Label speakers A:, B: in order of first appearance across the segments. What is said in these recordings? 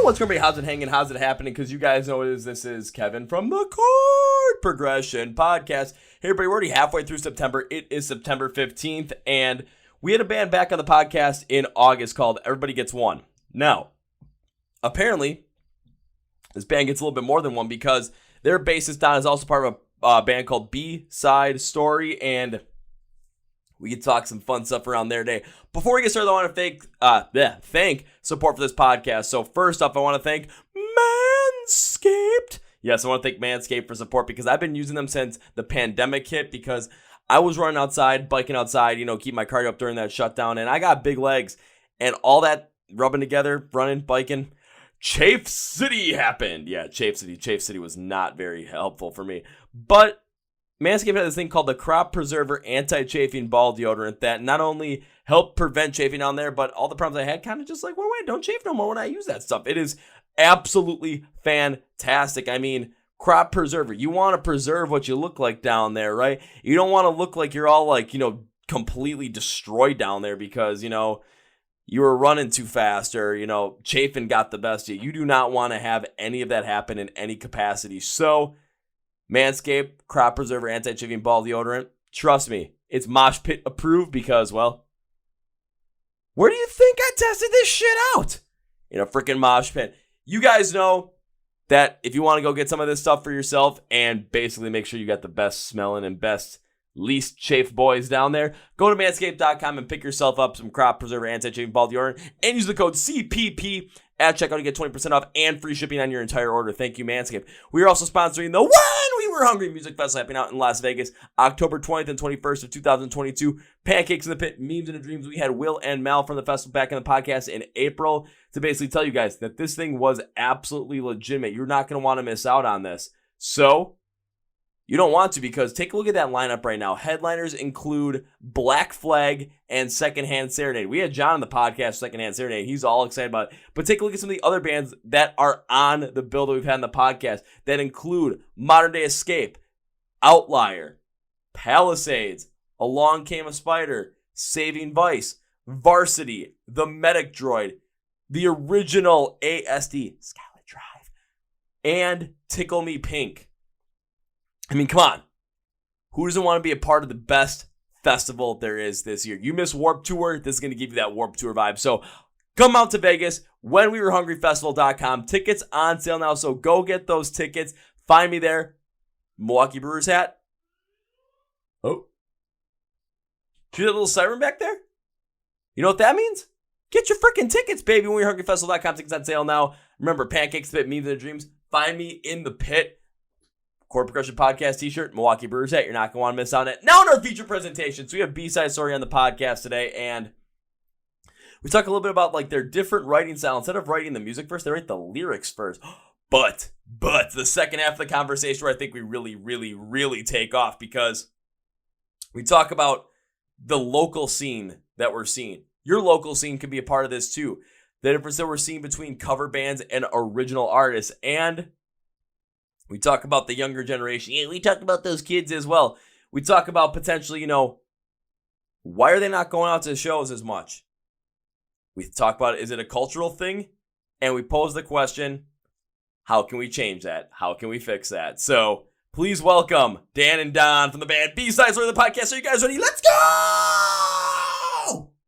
A: what's going to be? How's it hanging? How's it happening? Because you guys know this is Kevin from the Chord Progression Podcast. Hey, everybody, we're already halfway through September. It is September 15th, and we had a band back on the podcast in August called Everybody Gets One. Now, apparently, this band gets a little bit more than one because their bassist, Don, is also part of a band called B-Side Story, and we can talk some fun stuff around there today. Before we get started, I want to thank support for this podcast. So first off, I want to thank Manscaped. Yes, I want to thank Manscaped for support because I've been using them since the pandemic hit because I was running outside, biking outside, keep my cardio up during that shutdown, and I got big legs. And all that rubbing together, running, biking, Chafe City happened. Yeah, Chafe City was not very helpful for me. But Manscaped had this thing called the Crop Preserver Anti-Chafing Ball Deodorant that not only helped prevent chafing on there, but all the problems I had kind of just like went away. Don't chafe no more when I use that stuff. It is absolutely fantastic. I mean, Crop Preserver. You want to preserve what you look like down there, right? You don't want to look like you're all like, completely destroyed down there because, you were running too fast or, chafing got the best of you. You do not want to have any of that happen in any capacity. So, Manscaped Crop Preserver Anti-Chafing Ball Deodorant. Trust me, it's Mosh Pit approved because, well, where do you think I tested this shit out? In a freaking Mosh Pit. You guys know that if you want to go get some of this stuff for yourself and basically make sure you got the best smelling and best least chafed boys down there, go to manscaped.com and pick yourself up some Crop Preserver Anti-Chafing Ball Deodorant and use the code CPP at checkout to get 20% off and free shipping on your entire order. Thank you, Manscaped. We are also sponsoring the When We Were Hungry Music Festival happening out in Las Vegas, October 20th and 21st of 2022. Pancakes in the Pit, Memes and Dreams. We had Will and Mal from the festival back in the podcast in April to basically tell you guys that this thing was absolutely legitimate. You're not going to want to miss out on this. So, you don't want to because take a look at that lineup right now. Headliners include Black Flag and Secondhand Serenade. We had John on the podcast, Secondhand Serenade. He's all excited about it. But take a look at some of the other bands that are on the bill that we've had in the podcast that include Modern Day Escape, Outlier, Palisades, Along Came a Spider, Saving Vice, Varsity, The Medic Droid, the original ASD, Scarlet Drive, and Tickle Me Pink. I mean, come on. Who doesn't want to be a part of the best festival there is this year? You miss Warped Tour, this is going to give you that Warped Tour vibe. So come out to Vegas, whenwewerehungryfestival.com. Tickets on sale now, so go get those tickets. Find me there. Milwaukee Brewers hat. Oh. See that little siren back there? You know what that means? Get your freaking tickets, baby. Whenwewerehungryfestival.com. Tickets on sale now. Remember, Pancakes Pit, Memes and Dreams. Find me in the pit. Chord Progression Podcast t-shirt, Milwaukee Brewers hat. You're not going to want to miss out on it. Now in our feature presentation. So we have B-Side Story on the podcast today, and we talk a little bit about like their different writing style. Instead of writing the music first, they write the lyrics first. But the second half of the conversation where I think we really take off because we talk about the local scene that we're seeing. Your local scene could be a part of this too. The difference that we're seeing between cover bands and original artists, and we talk about the younger generation. Yeah, we talk about those kids as well. We talk about potentially, why are they not going out to shows as much? We talk about, is it a cultural thing? And we pose the question, how can we change that? How can we fix that? So please welcome Dan and Don from the band B-Side Story of the podcast. Are you guys ready? Let's go!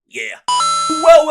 A: Yeah. Well,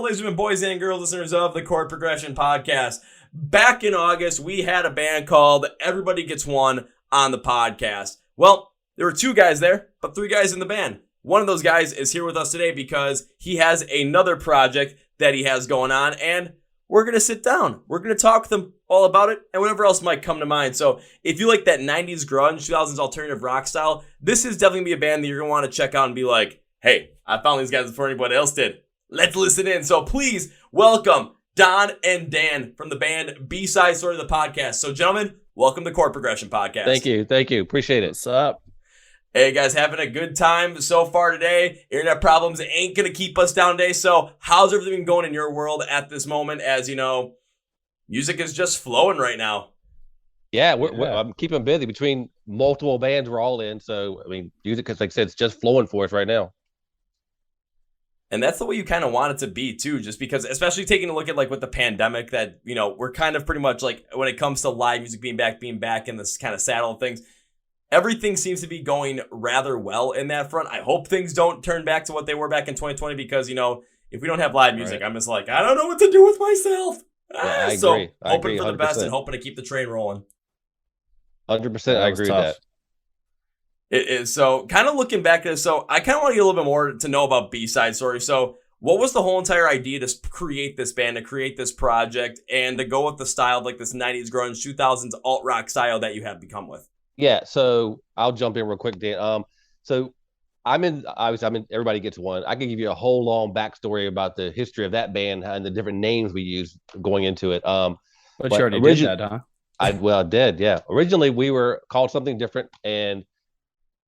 A: ladies and gentlemen, boys and girls, listeners of the Chord Progression Podcast. Back in August, we had a band called Everybody Gets One on the podcast. Well, there were two guys there, but three guys in the band. One of those guys is here with us today because he has another project that he has going on, and we're going to sit down. We're going to talk with them all about it and whatever else might come to mind. So if you like that 90s grunge, 2000s alternative rock style, this is definitely going to be a band that you're going to want to check out and be like, hey, I found these guys before anybody else did. Let's listen in. So please welcome Don and Dan from the band B-Side Story of the podcast. So, gentlemen, welcome to Chord Progression Podcast.
B: Thank you. Appreciate it.
C: What's up?
A: Hey, guys, having a good time so far today. Internet problems ain't going to keep us down today. So, how's everything going in your world at this moment? As you know, music is just flowing right now.
B: Yeah, I'm keeping busy between multiple bands we're all in. So, I mean, music, like I said, it's just flowing for us right now.
A: And that's the way you kind of want it to be too, just because, especially taking a look at like with the pandemic that, we're kind of pretty much like when it comes to live music being back in this kind of saddle of things, everything seems to be going rather well in that front. I hope things don't turn back to what they were back in 2020 because, if we don't have live music, I'm just like, I don't know what to do with myself.
B: Yeah, I
A: so
B: agree.
A: hoping for the best and hoping to keep the train rolling.
B: 100%. I agree with that.
A: It is. So kind of looking back at this, so I kind of want to get a little bit more to know about B-Side Story. So what was the whole entire idea to create this band, to create this project, and to go with the style of like this 90s grunge, 2000s alt rock style that you have become with?
B: Yeah, so I'll jump in real quick, Dan. So obviously I'm in Everybody Gets One. I can give you a whole long backstory about the history of that band and the different names we used going into it.
C: But you already did that, huh?
B: I did, yeah. Originally we were called something different, and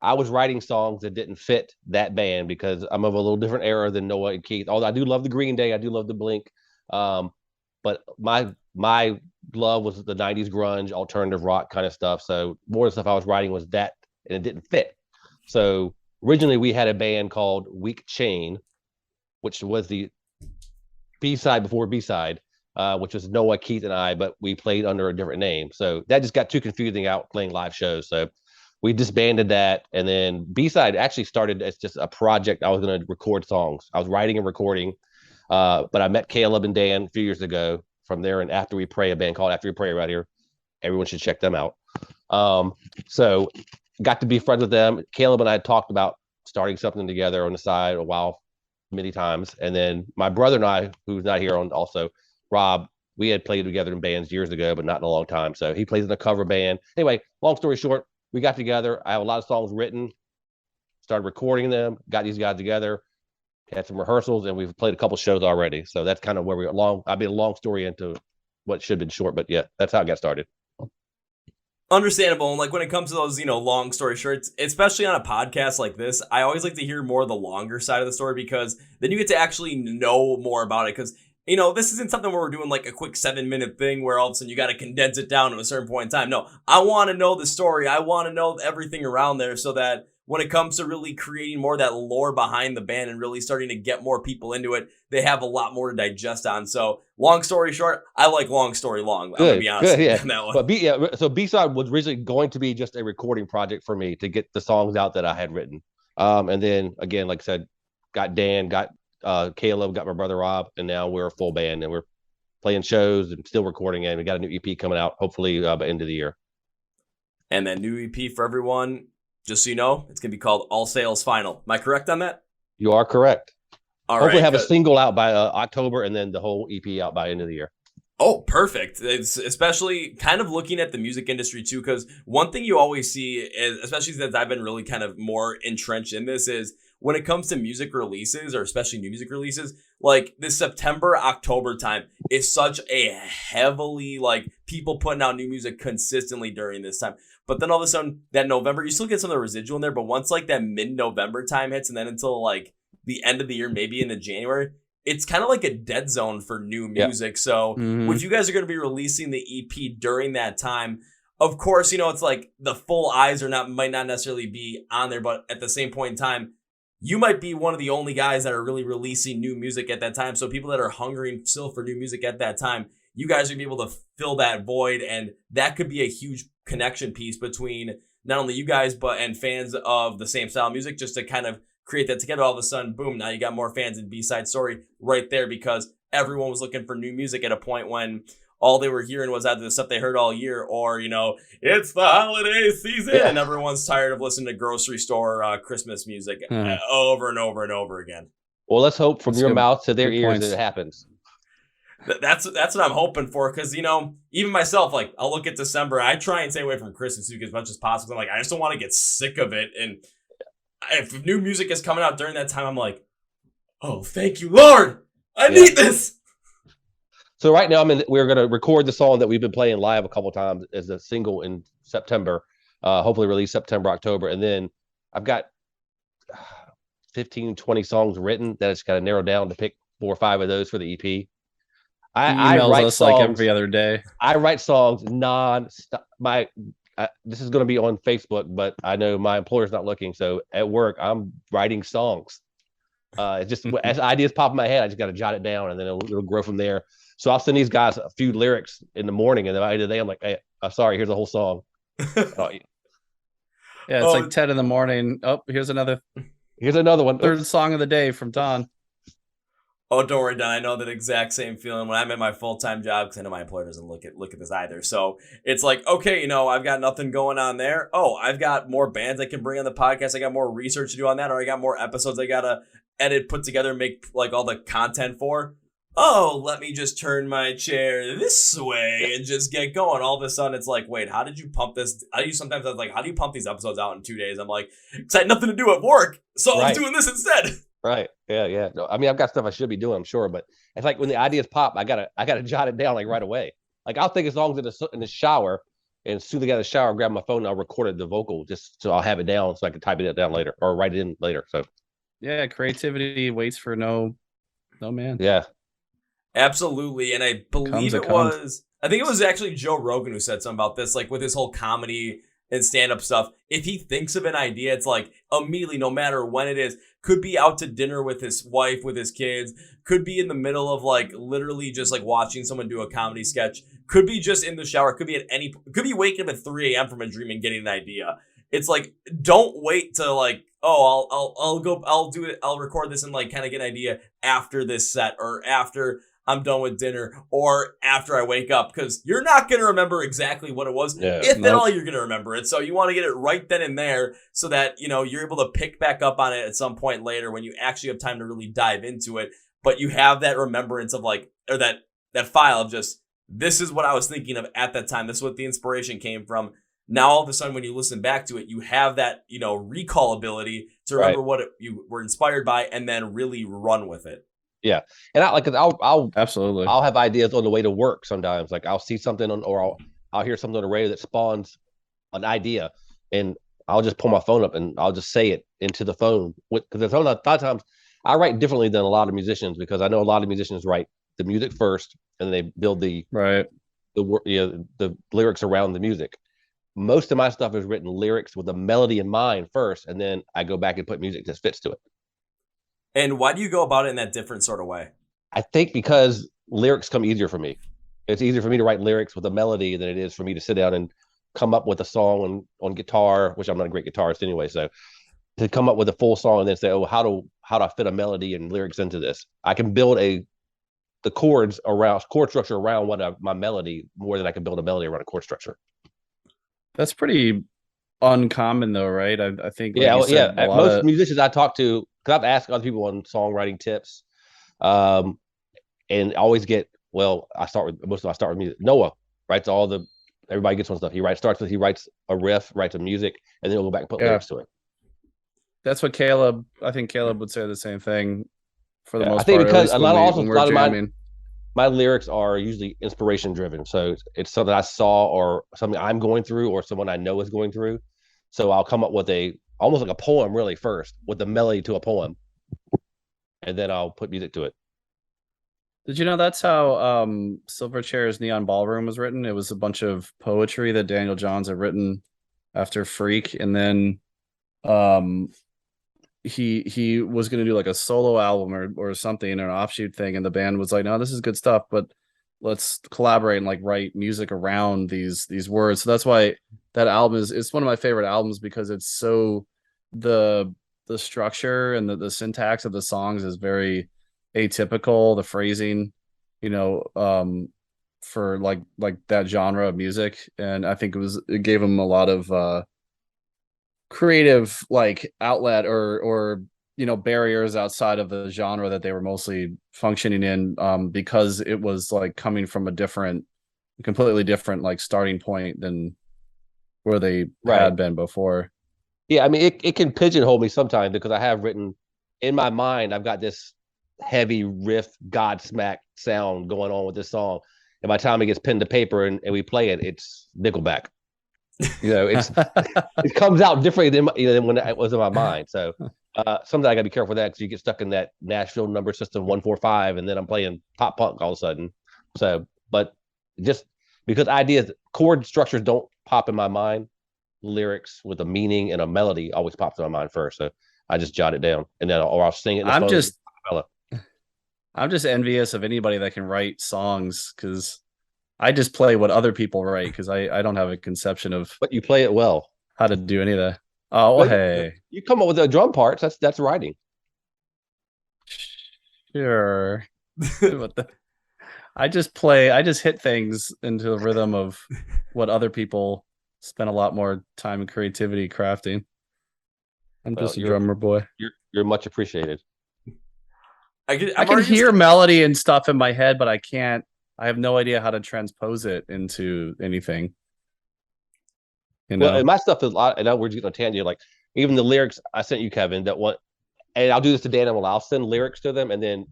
B: I was writing songs that didn't fit that band because I'm of a little different era than Noah and Keith. Although I do love the Green Day, I do love the Blink, but my love was the 90s grunge, alternative rock kind of stuff. So more of the stuff I was writing was that, and it didn't fit. So originally we had a band called Weak Chain, which was the B-side before B-side, which was Noah, Keith, and I, but we played under a different name. So that just got too confusing out playing live shows. So we disbanded that. And then B-side actually started as just a project. I was going to record songs. I was writing and recording, but I met Caleb and Dan a few years ago from there. And After We Pray, a band called After We Pray right here. Everyone should check them out. So got to be friends with them. Caleb and I had talked about starting something together on the side a while, many times. And then my brother and I, who's not here on also, Rob, we had played together in bands years ago, but not in a long time. So he plays in a cover band. Anyway, long story short, we got together. I have a lot of songs written, started recording them, got these guys together, had some rehearsals, and we've played a couple shows already. So that's kind of where we're long. I'll be a long story into what should have been short, but yeah, that's how it got started.
A: Understandable. And like when it comes to those, long story shorts, especially on a podcast like this, I always like to hear more of the longer side of the story because then you get to actually know more about it. Because, this isn't something where we're doing like a quick 7-minute thing where all of a sudden you got to condense it down to a certain point in time. No, I want to know the story. I want to know everything around there so that when it comes to really creating more of that lore behind the band and really starting to get more people into it, they have a lot more to digest on. So long story short, I like long story long. I'm going to be honest with you on that one.
B: But so B-side was originally going to be just a recording project for me to get the songs out that I had written. And then again, like I said, got Dan, got Caleb, got my brother Rob, and now we're a full band and we're playing shows and still recording. And we got a new EP coming out hopefully by the end of the year.
A: And that new EP for everyone, just so you know, it's going to be called All Sales Final. Am I correct on that?
B: You are correct.
A: Hopefully
B: have a single out by October and then the whole EP out by end of the year.
A: Oh, perfect. It's especially kind of looking at the music industry too, because one thing you always see is, especially since I've been really kind of more entrenched in this, is when it comes to music releases, or especially new music releases, like this September, October time is such a heavily like people putting out new music consistently during this time. But then all of a sudden that November, you still get some of the residual in there. But once like that mid-November time hits and then until like the end of the year, maybe into January, it's kind of like a dead zone for new music. Yeah. So if you guys are going to be releasing the EP during that time, of course, it's like the full eyes might not necessarily be on there. But at the same point in time, you might be one of the only guys that are really releasing new music at that time. So people that are hungering still for new music at that time, you guys are going to be able to fill that void. And that could be a huge connection piece between not only you guys, and fans of the same style of music, just to kind of create that together. All of a sudden, boom, now you got more fans in B-Side Story right there because everyone was looking for new music at a point when all they were hearing was either the stuff they heard all year or, it's the holiday season and everyone's tired of listening to grocery store Christmas music over and over and over again.
B: Well, let's hope from your mouth to their ears that it happens.
A: That's what I'm hoping for because, even myself, like I'll look at December. I try and stay away from Christmas music as much as possible. I'm like, I just don't want to get sick of it. And if new music is coming out during that time, I'm like, oh, thank you, Lord. I need this.
B: So right now, we're going to record the song that we've been playing live a couple times as a single in September, hopefully release September, October. And then I've got 15, 20 songs written that I just got to narrow down to pick 4 or 5 of those for the EP.
C: I write us songs, like every other day.
B: I write songs non-stop. This is going to be on Facebook, but I know my employer's not looking. So at work, I'm writing songs. It's just as ideas pop in my head, I just got to jot it down, and then it'll grow from there. So I'll send these guys a few lyrics in the morning, and then by the day I'm like, hey, sorry, here's the whole song.
C: Yeah, it's like 10 in the morning. Oh, here's another
B: one.
C: Third song of the day from Don.
A: Oh, don't worry, Don. I know that exact same feeling when I'm at my full-time job, because I know my employer doesn't look at this either. So it's like, okay, I've got nothing going on there. Oh, I've got more bands I can bring on the podcast. I got more research to do on that, or I got more episodes I gotta edit, put together, make like all the content for. Oh, let me just turn my chair this way and just get going. All of a sudden, it's like, wait, how did you pump this? How do you pump these episodes out in 2 days? I'm like, because I had nothing to do at work, so I was doing this instead.
B: Right. Yeah. No, I mean, I've got stuff I should be doing, I'm sure, but it's like when the ideas pop, I gotta jot it down like right away. Like I'll think of songs in the shower, and as soon as I get out of the shower, I'll grab my phone and I'll record the vocal just so I'll have it down so I can type it down later or write it in later. So
C: yeah, creativity waits for no man.
B: Yeah.
A: Absolutely. And I believe I think it was actually Joe Rogan who said something about this, like with his whole comedy and stand-up stuff. If he thinks of an idea, it's like immediately, no matter when it is, could be out to dinner with his wife, with his kids, could be in the middle of like literally just like watching someone do a comedy sketch, could be just in the shower, could be waking up at 3 a.m. from a dream and getting an idea. It's like, don't wait to like, oh, I'll record this and like kind of get an idea after this set or after I'm done with dinner or after I wake up, because you're not going to remember exactly what it was. If at all, you're going to remember it. So you want to get it right then and there so that, you're able to pick back up on it at some point later when you actually have time to really dive into it. But you have that remembrance of like, or that file of just, this is what I was thinking of at that time. This is what the inspiration came from. Now, all of a sudden, when you listen back to it, you have that, recall ability to remember what you were inspired by and then really run with it.
B: Yeah. And I'll
C: absolutely,
B: I'll have ideas on the way to work sometimes. Like I'll see something or I'll hear something on the radio that spawns an idea, and I'll just pull my phone up and I'll just say it into the phone. Because a lot of times I write differently than a lot of musicians, because I know a lot of musicians write the music first and then they build the lyrics around the music. Most of my stuff is written lyrics with a melody in mind first, and then I go back and put music that fits to it.
A: And why do you go about it in that different sort of way?
B: I think because lyrics come easier for me. It's easier for me to write lyrics with a melody than it is for me to sit down and come up with a song on guitar, which I'm not a great guitarist anyway. So to come up with a full song and then say, oh, how do I fit a melody and lyrics into this? I can build the chord structure around my melody more than I can build a melody around a chord structure. That's
C: pretty uncommon though, right? I think
B: most musicians I talk to, because I've asked other people on songwriting tips, and always get, I start with music. Noah writes everybody gets one stuff. He writes a riff, writes a music, and then he'll go back and put lyrics to it.
C: That's what I think Caleb would say the same thing for the most part.
B: I think because a lot of my lyrics are usually inspiration driven. So it's something I saw or something I'm going through or someone I know is going through. So I'll come up with almost like a poem really first, with the melody to a poem, and then I'll put music to it.
C: Did you know that's how Silverchair's Neon Ballroom was written? It was a bunch of poetry that Daniel Johns had written after Freak, and then he was going to do like a solo album or something, or an offshoot thing, and the band was like, no, this is good stuff, but let's collaborate and like write music around these words. So that's why that album it's one of my favorite albums, because it's so the structure and the syntax of the songs is very atypical. The phrasing, for like that genre of music, and I think it gave them a lot of creative like outlet or barriers outside of the genre that they were mostly functioning in, because it was like coming from a completely different like starting point than where they had been before.
B: Yeah, I mean, it can pigeonhole me sometimes, because I have written in my mind, I've got this heavy riff Godsmack sound going on with this song, and by the time it gets pen to paper and we play it, it's Nickelback. It comes out differently than when it was in my mind. So sometimes I gotta be careful with that, because you get stuck in that Nashville number system 145, and then I'm playing pop punk all of a sudden. So, but just because chord structures don't pop in my mind, lyrics with a meaning and a melody always pops in my mind first. So I just jot it down, and then or I'll sing it. In the
C: I'm
B: phone.
C: just I'm just envious of anybody that can write songs, because I just play what other people write, because I don't have a conception of
B: But you play it well.
C: how to do any of that. Oh,
B: Well,
C: hey,
B: you come up with the drum parts. That's writing.
C: sure. What the? I just hit things into the rhythm of what other people spend a lot more time and creativity crafting. I'm
B: Well,
C: just a drummer boy.
B: You're much appreciated.
C: I can hear melody and stuff in my head, but I have no idea how to transpose it into anything. You know?
B: Well, and my stuff is a lot. And now we're just going to tangent. Like even the lyrics I sent you, Kevin, that one, and I'll do this to Dan and I'll send lyrics to them, and then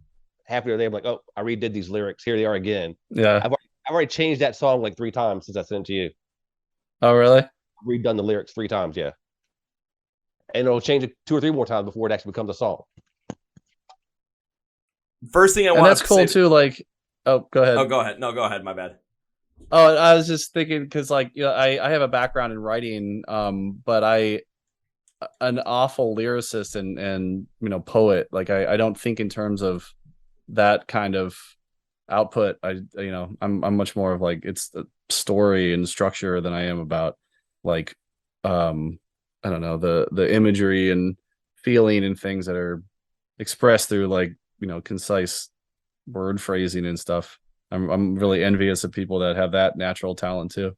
B: half the day I'm like, oh, I redid these lyrics. Here they are again.
C: Yeah.
B: I've already changed that song like 3 times since I sent it to you.
C: Oh, really?
B: I've redone the lyrics 3 times, yeah. And it'll change it 2 or 3 more times before it actually becomes a song.
A: First thing I want
C: to say, that's cool too. Like, oh, go ahead.
A: Oh, go ahead. No, go ahead. My bad.
C: Oh, I was just thinking because, like, I have a background in writing, but an awful lyricist and poet. Like, I don't think in terms of that kind of output. I'm much more of like it's the story and structure than I am about like I don't know, the imagery and feeling and things that are expressed through like concise word phrasing and stuff. I'm really envious of people that have that natural talent too.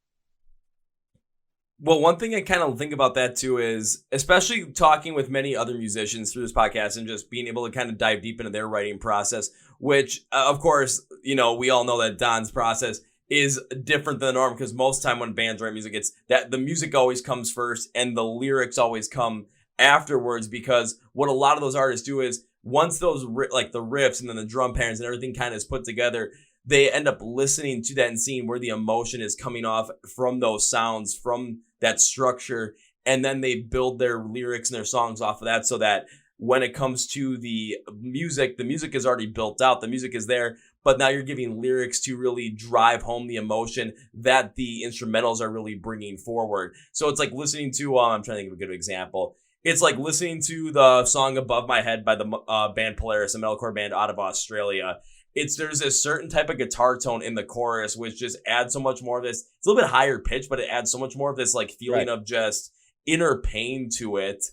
A: Well, one thing I kind of think about that too is, especially talking with many other musicians through this podcast and just being able to kind of dive deep into their writing process, which of course, we all know that Don's process is different than the norm, because most time when bands write music, it's that the music always comes first and the lyrics always come afterwards, because what a lot of those artists do is once those like the riffs and then the drum patterns and everything kind of is put together, they end up listening to that and seeing where the emotion is coming off from those sounds, from that structure, and then they build their lyrics and their songs off of that, so that when it comes to the music is already built out, the music is there, but now you're giving lyrics to really drive home the emotion that the instrumentals are really bringing forward. So it's like listening to, I'm trying to think of a good example. It's like listening to the song Above My Head by the band Polaris, a metalcore band out of Australia. There's a certain type of guitar tone in the chorus which just adds so much more of this. It's a little bit higher pitch, but it adds so much more of this like feeling of just inner pain to it.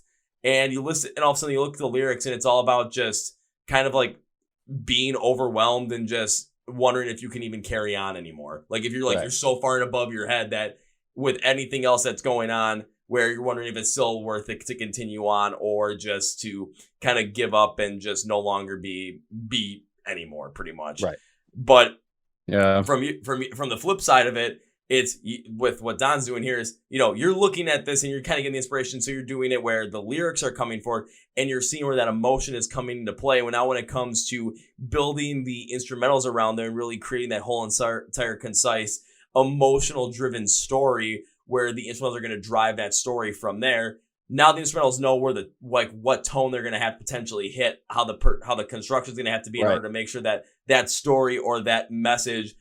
A: And you listen, and all of a sudden you look at the lyrics, and it's all about just kind of like being overwhelmed and just wondering if you can even carry on anymore. Like if you're like you're so far and above your head that with anything else that's going on, where you're wondering if it's still worth it to continue on or just to kind of give up and just no longer be anymore, pretty much.
B: Right.
A: But
C: yeah,
A: from the flip side of it, it's with what Don's doing here is, you're looking at this and you're kind of getting the inspiration. So you're doing it where the lyrics are coming forward and you're seeing where that emotion is coming into play. Now, when it comes to building the instrumentals around there and really creating that whole entire concise, emotional driven story where the instrumentals are going to drive that story from there. Now the instrumentals know where what tone they're going to have to potentially hit, how the construction is going to have to be in order to make sure that that story or that message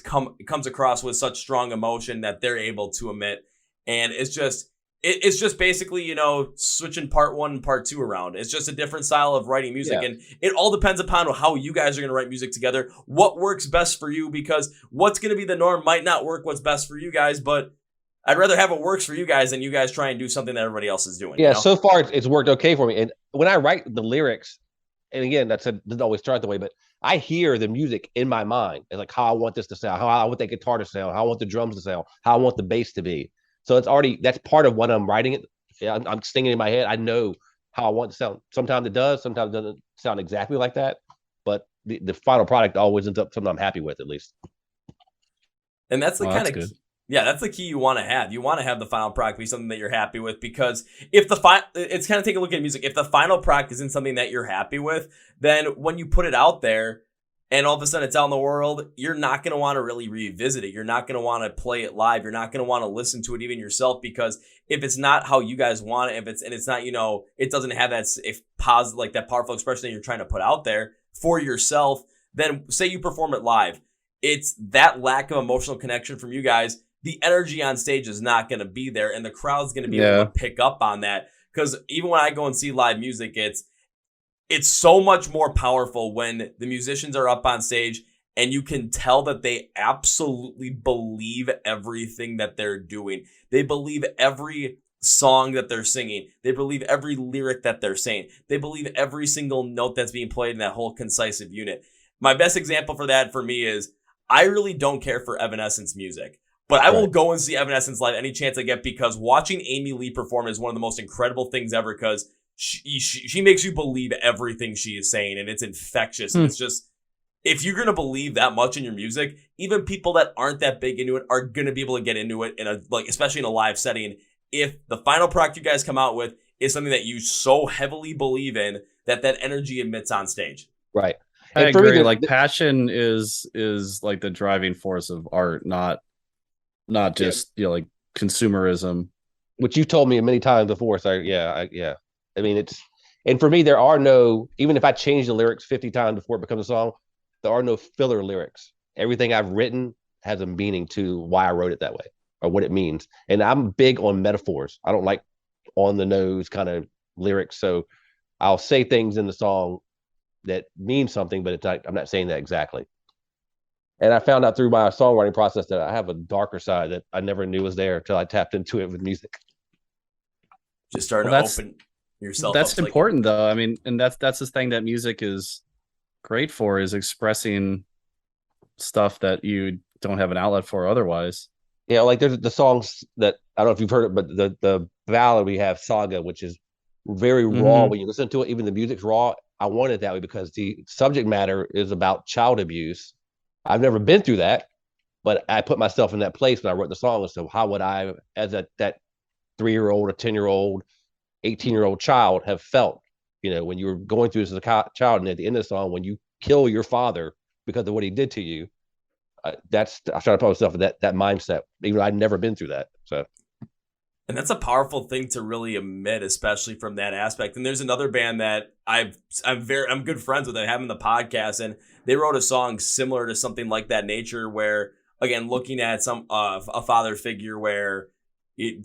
A: comes across with such strong emotion that they're able to emit. And it's just basically, switching part 1 and part 2 around. It's just a different style of writing music. Yeah. And it all depends upon how you guys are going to write music together, what works best for you, because what's going to be the norm might not work what's best for you guys, but I'd rather have it works for you guys than you guys try and do something that everybody else is doing.
B: Yeah, so far it's worked okay for me. And when I write the lyrics, and again, doesn't always start the way, but I hear the music in my mind. It's like how I want this to sound, how I want that guitar to sound, how I want the drums to sound, how I want the bass to be. So that's part of what I'm writing it. Yeah, I'm singing in my head. I know how I want it to sound. Sometimes it does, sometimes it doesn't sound exactly like that. But the final product always ends up something I'm happy with, at least.
A: And that's the kind of good. Yeah, that's the key you want to have. You want to have the final product be something that you're happy with, because if it's kind of take a look at music. If the final product isn't something that you're happy with, then when you put it out there and all of a sudden it's out in the world, you're not going to want to really revisit it. You're not going to want to play it live. You're not going to want to listen to it even yourself, because if it's not how you guys want it, it's not, it doesn't have that positive, like that powerful expression that you're trying to put out there for yourself, then say you perform it live. It's that lack of emotional connection from you guys. The energy on stage is not going to be there, and the crowd's going to be able to pick up on that, Because even when I go and see live music, it's so much more powerful when the musicians are up on stage and you can tell that they absolutely believe everything that they're doing. They believe every song that they're singing. They believe every lyric that they're saying. They believe every single note that's being played in that whole concisive unit. My best example for that for me is I really don't care for Evanescence music, but I will go and see Evanescence live any chance I get, because watching Amy Lee perform is one of the most incredible things ever, because she makes you believe everything she is saying, and it's infectious. And it's just, if you're going to believe that much in your music, even people that aren't that big into it are going to be able to get into it in a, like, especially in a live setting, if the final product you guys come out with is something that you so heavily believe in that energy emits on stage.
B: Right.
C: I
B: And for
C: agree.
B: me,
C: Like, passion is like the driving force of art, not just like consumerism.
B: which you told me many times before. So yeah. I mean, it's, and for me, there are no, even if I change the lyrics 50 times before it becomes a song, there are no filler lyrics. Everything I've written has a meaning to why I wrote it that way or what it means. And I'm big on metaphors. I don't like on the nose kind of lyrics. So I'll say things in the song that mean something, but it's not, I'm not saying that exactly. And I found out through my songwriting process that I have a darker side that I never knew was there until I tapped into it with music.
A: Just starting to open yourself.
C: That's
A: up,
C: important, though. I mean, and that's the thing that music is great for, is expressing stuff that you don't have an outlet for otherwise.
B: Yeah, like there's the songs that I don't know if you've heard it, but the ballad we have, Saga, which is very raw. When you listen to it, even the music's raw. I want it that way because the subject matter is about child abuse. I've never been through that, but I put myself in that place when I wrote the song. So how would I, as that 3-year-old, a 10-year-old, 18-year-old child, have felt, when you were going through this as a child, and at the end of the song, when you kill your father because of what he did to you, I try to put myself in that mindset, even though I'd never been through that. So,
A: and that's a powerful thing to really admit, especially from that aspect. And there's another band that I'm good friends with. I have in the podcast, and they wrote a song similar to something like that nature, where, again, looking at a father figure where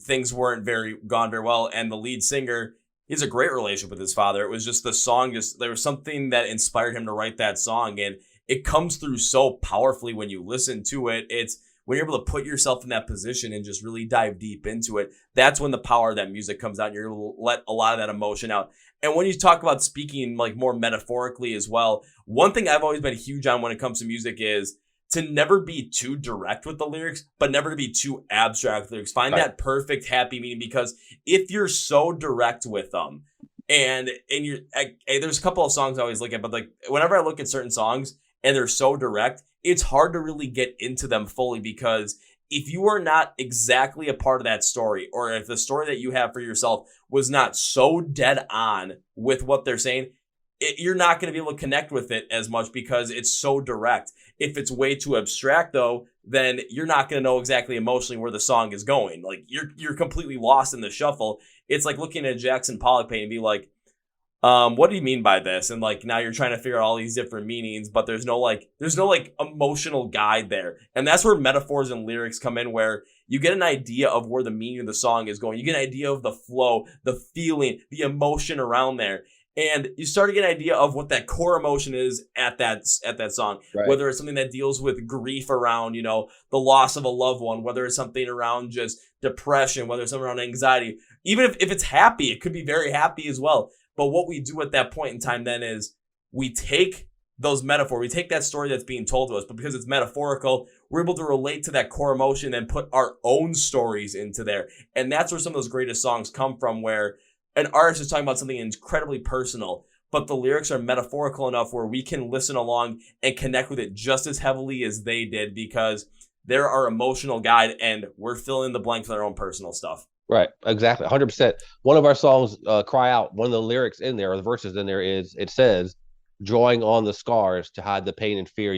A: things weren't gone very well, and the lead singer, he has a great relationship with his father. It was just the song, there was something that inspired him to write that song, and it comes through so powerfully when you listen to it. It's when you're able to put yourself in that position and just really dive deep into it. That's when the power of that music comes out, and you're able to let a lot of that emotion out. And when you talk about speaking like more metaphorically as well, one thing I've always been huge on when it comes to music is to never be too direct with the lyrics, but never to be too abstract with lyrics. Find that perfect happy medium, because if you're so direct with them, and there's a couple of songs I always look at, but like whenever I look at certain songs and they're so direct, it's hard to really get into them fully, because if you are not exactly a part of that story, or if the story that you have for yourself was not so dead on with what they're saying, you're not going to be able to connect with it as much because it's so direct. If it's way too abstract, though, then you're not going to know exactly emotionally where the song is going. Like you're completely lost in the shuffle. It's like looking at Jackson Pollock paint and be like, what do you mean by this? And like now you're trying to figure out all these different meanings, but there's no emotional guide there. And that's where metaphors and lyrics come in, where you get an idea of where the meaning of the song is going. You get an idea of the flow, the feeling, the emotion around there. And you start to get an idea of what that core emotion is at that song, whether it's something that deals with grief around, the loss of a loved one, whether it's something around just depression, whether it's something around anxiety. Even if it's happy, it could be very happy as well. But what we do at that point in time then is we take those metaphors, we take that story that's being told to us, but because it's metaphorical, we're able to relate to that core emotion and put our own stories into there. And that's where some of those greatest songs come from, where an artist is talking about something incredibly personal, but the lyrics are metaphorical enough where we can listen along and connect with it just as heavily as they did, because they're our emotional guide and we're filling in the blanks with our own personal stuff.
B: Right, exactly, 100%. One of our songs, Cry Out, one of the lyrics in there, or the verses in there, it says, drawing on the scars to hide the pain and fear.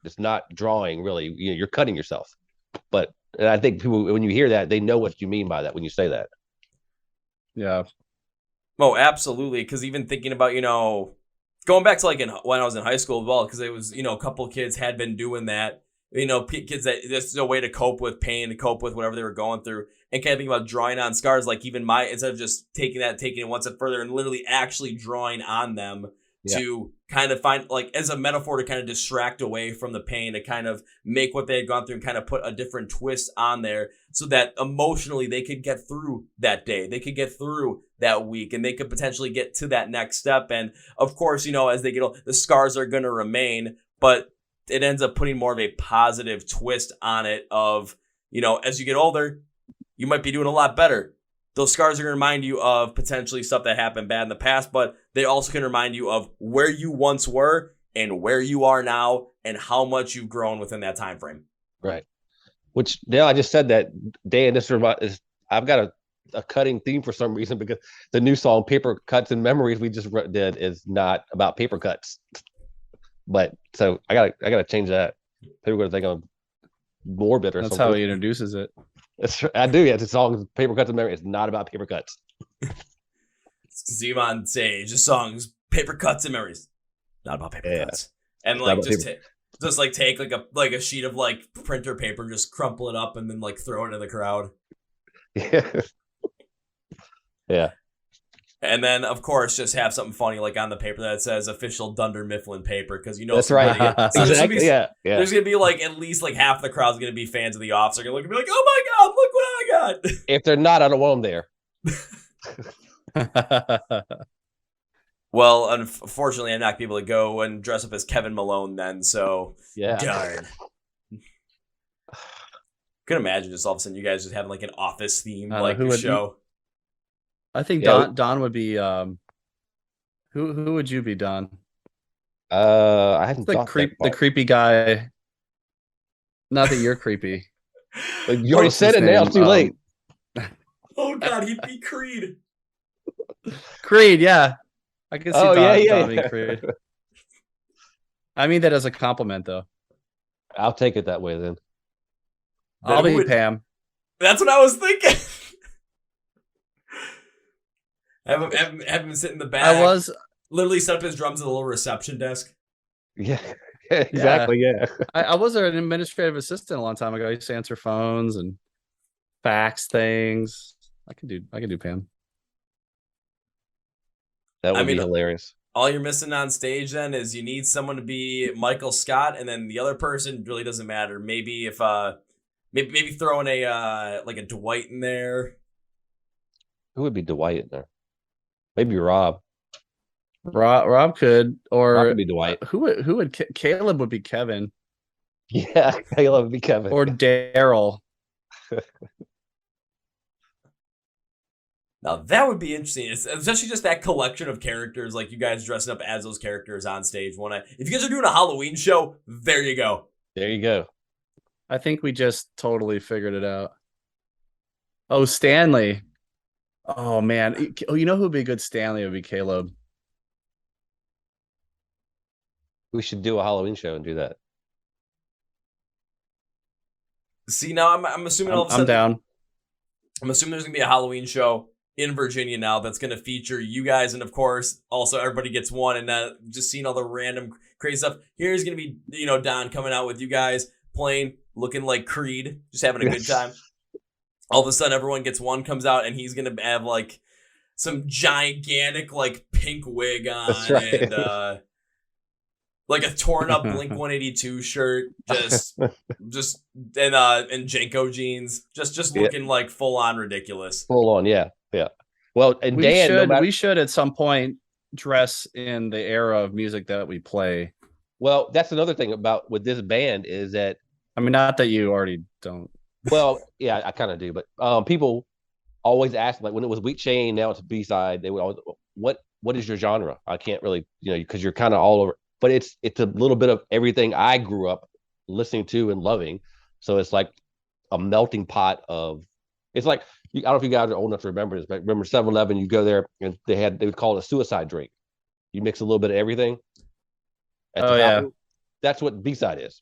B: It's not drawing, really. You're cutting yourself. But and I think people, when you hear that, they know what you mean by that when you say that.
C: Yeah.
A: Oh, absolutely. Because even thinking about, going back to when I was in high school as well, because it was, a couple of kids had been doing that. kids that this is a way to cope with pain, to cope with whatever they were going through, and kind of think about drawing on scars. Like even instead of just taking it one step further and literally actually drawing on them to kind of find, like, as a metaphor to kind of distract away from the pain, to kind of make what they had gone through and kind of put a different twist on there so that emotionally they could get through that day. They could get through that week, and they could potentially get to that next step. And of course, as they get old, the scars are going to remain, but it ends up putting more of a positive twist on it of, as you get older, you might be doing a lot better. Those scars are going to remind you of potentially stuff that happened bad in the past, but they also can remind you of where you once were and where you are now and how much you've grown within that time frame.
B: Right. Which now I just said that, Dan, I've got a cutting theme for some reason, because the new song Paper Cuts and Memories we just did is not about paper cuts. But so I gotta change that. People are gonna think I'm morbid or
C: That's
B: something.
C: how he introduces it.
B: I do. Yeah, the song Paper Cuts and Memories. It's not about paper cuts.
A: See him on stage. The song's Paper Cuts and Memories, not about paper cuts. And like just take like a sheet of like printer paper, just crumple it up and then like throw it in the crowd.
B: Yeah. Yeah.
A: And then, of course, just have something funny like on the paper that says official Dunder Mifflin paper, because
B: that's right.
A: So
B: exactly.
A: There's gonna be like at least like half the crowd's gonna be fans of The Office. They're gonna look and be like, "Oh my god, look what I got!"
B: If they're not, I don't want them there.
A: Well, unfortunately, I'm not gonna be able to go and dress up as Kevin Malone then. So darn. Could imagine just all of a sudden you guys just having like an Office theme like show.
C: I think Don would be who would you be, Don?
B: I hadn't thought
C: the creepy guy. Not that you're creepy.
B: You already said it now, it's too late.
A: Oh god, he'd be Creed.
C: Creed, yeah. I can see Don being
B: yeah.
C: Creed. I mean that as a compliment though.
B: I'll take it that way then.
C: I'll be Pam.
A: That's what I was thinking. Have him sit in the back.
C: I was
A: literally set up his drums at a little reception desk.
B: Yeah, exactly. Yeah.
C: I was an administrative assistant a long time ago. I used to answer phones and fax things. I can do Pam.
B: That would be hilarious.
A: All you're missing on stage then is you need someone to be Michael Scott, and then the other person really doesn't matter. Maybe if maybe throw in a like a Dwight in there.
B: Who would be Dwight in there? Maybe Rob.
C: Rob could, or
B: Rob could be Dwight.
C: Who would Caleb would be Kevin.
B: Yeah, Caleb would be Kevin.
C: Or Daryl.
A: Now that would be interesting, especially just that collection of characters, like you guys dressing up as those characters on stage. If you guys are doing a Halloween show, there you go.
B: There you go.
C: I think we just totally figured it out. Oh, Stanley. Oh man. Oh, you know who would be a good Stanley? It would be Caleb.
B: We should do a Halloween show and do that.
A: See, now I'm assuming all of a sudden
C: I'm down.
A: I'm assuming there's gonna be a Halloween show in Virginia now that's going to feature you guys, and of course also everybody gets one, and just seeing all the random crazy stuff. Here's going to be Don coming out with you guys playing, looking like Creed, just having a good time. All of a sudden everyone gets one, comes out, and he's going to have like some gigantic like pink wig on. That's right. And like a torn up Blink 182 shirt, just and Jenko jeans, just looking like full on ridiculous.
B: Full on, yeah. Well, and
C: we should at some point dress in the era of music that we play.
B: Well, that's another thing with this band is that,
C: I mean, not that you already don't.
B: Well, yeah, I kind of do, but people always ask, like when it was Weak Chain, now it's B-side. They would always, what is your genre? I can't really, because you're kind of all over. But it's a little bit of everything I grew up listening to and loving. So it's like a melting pot of. It's like, I don't know if you guys are old enough to remember this, but remember 7-Eleven, you go there and they would call it a suicide drink. You mix a little bit of everything.
C: Yeah.
B: That's what B-side is.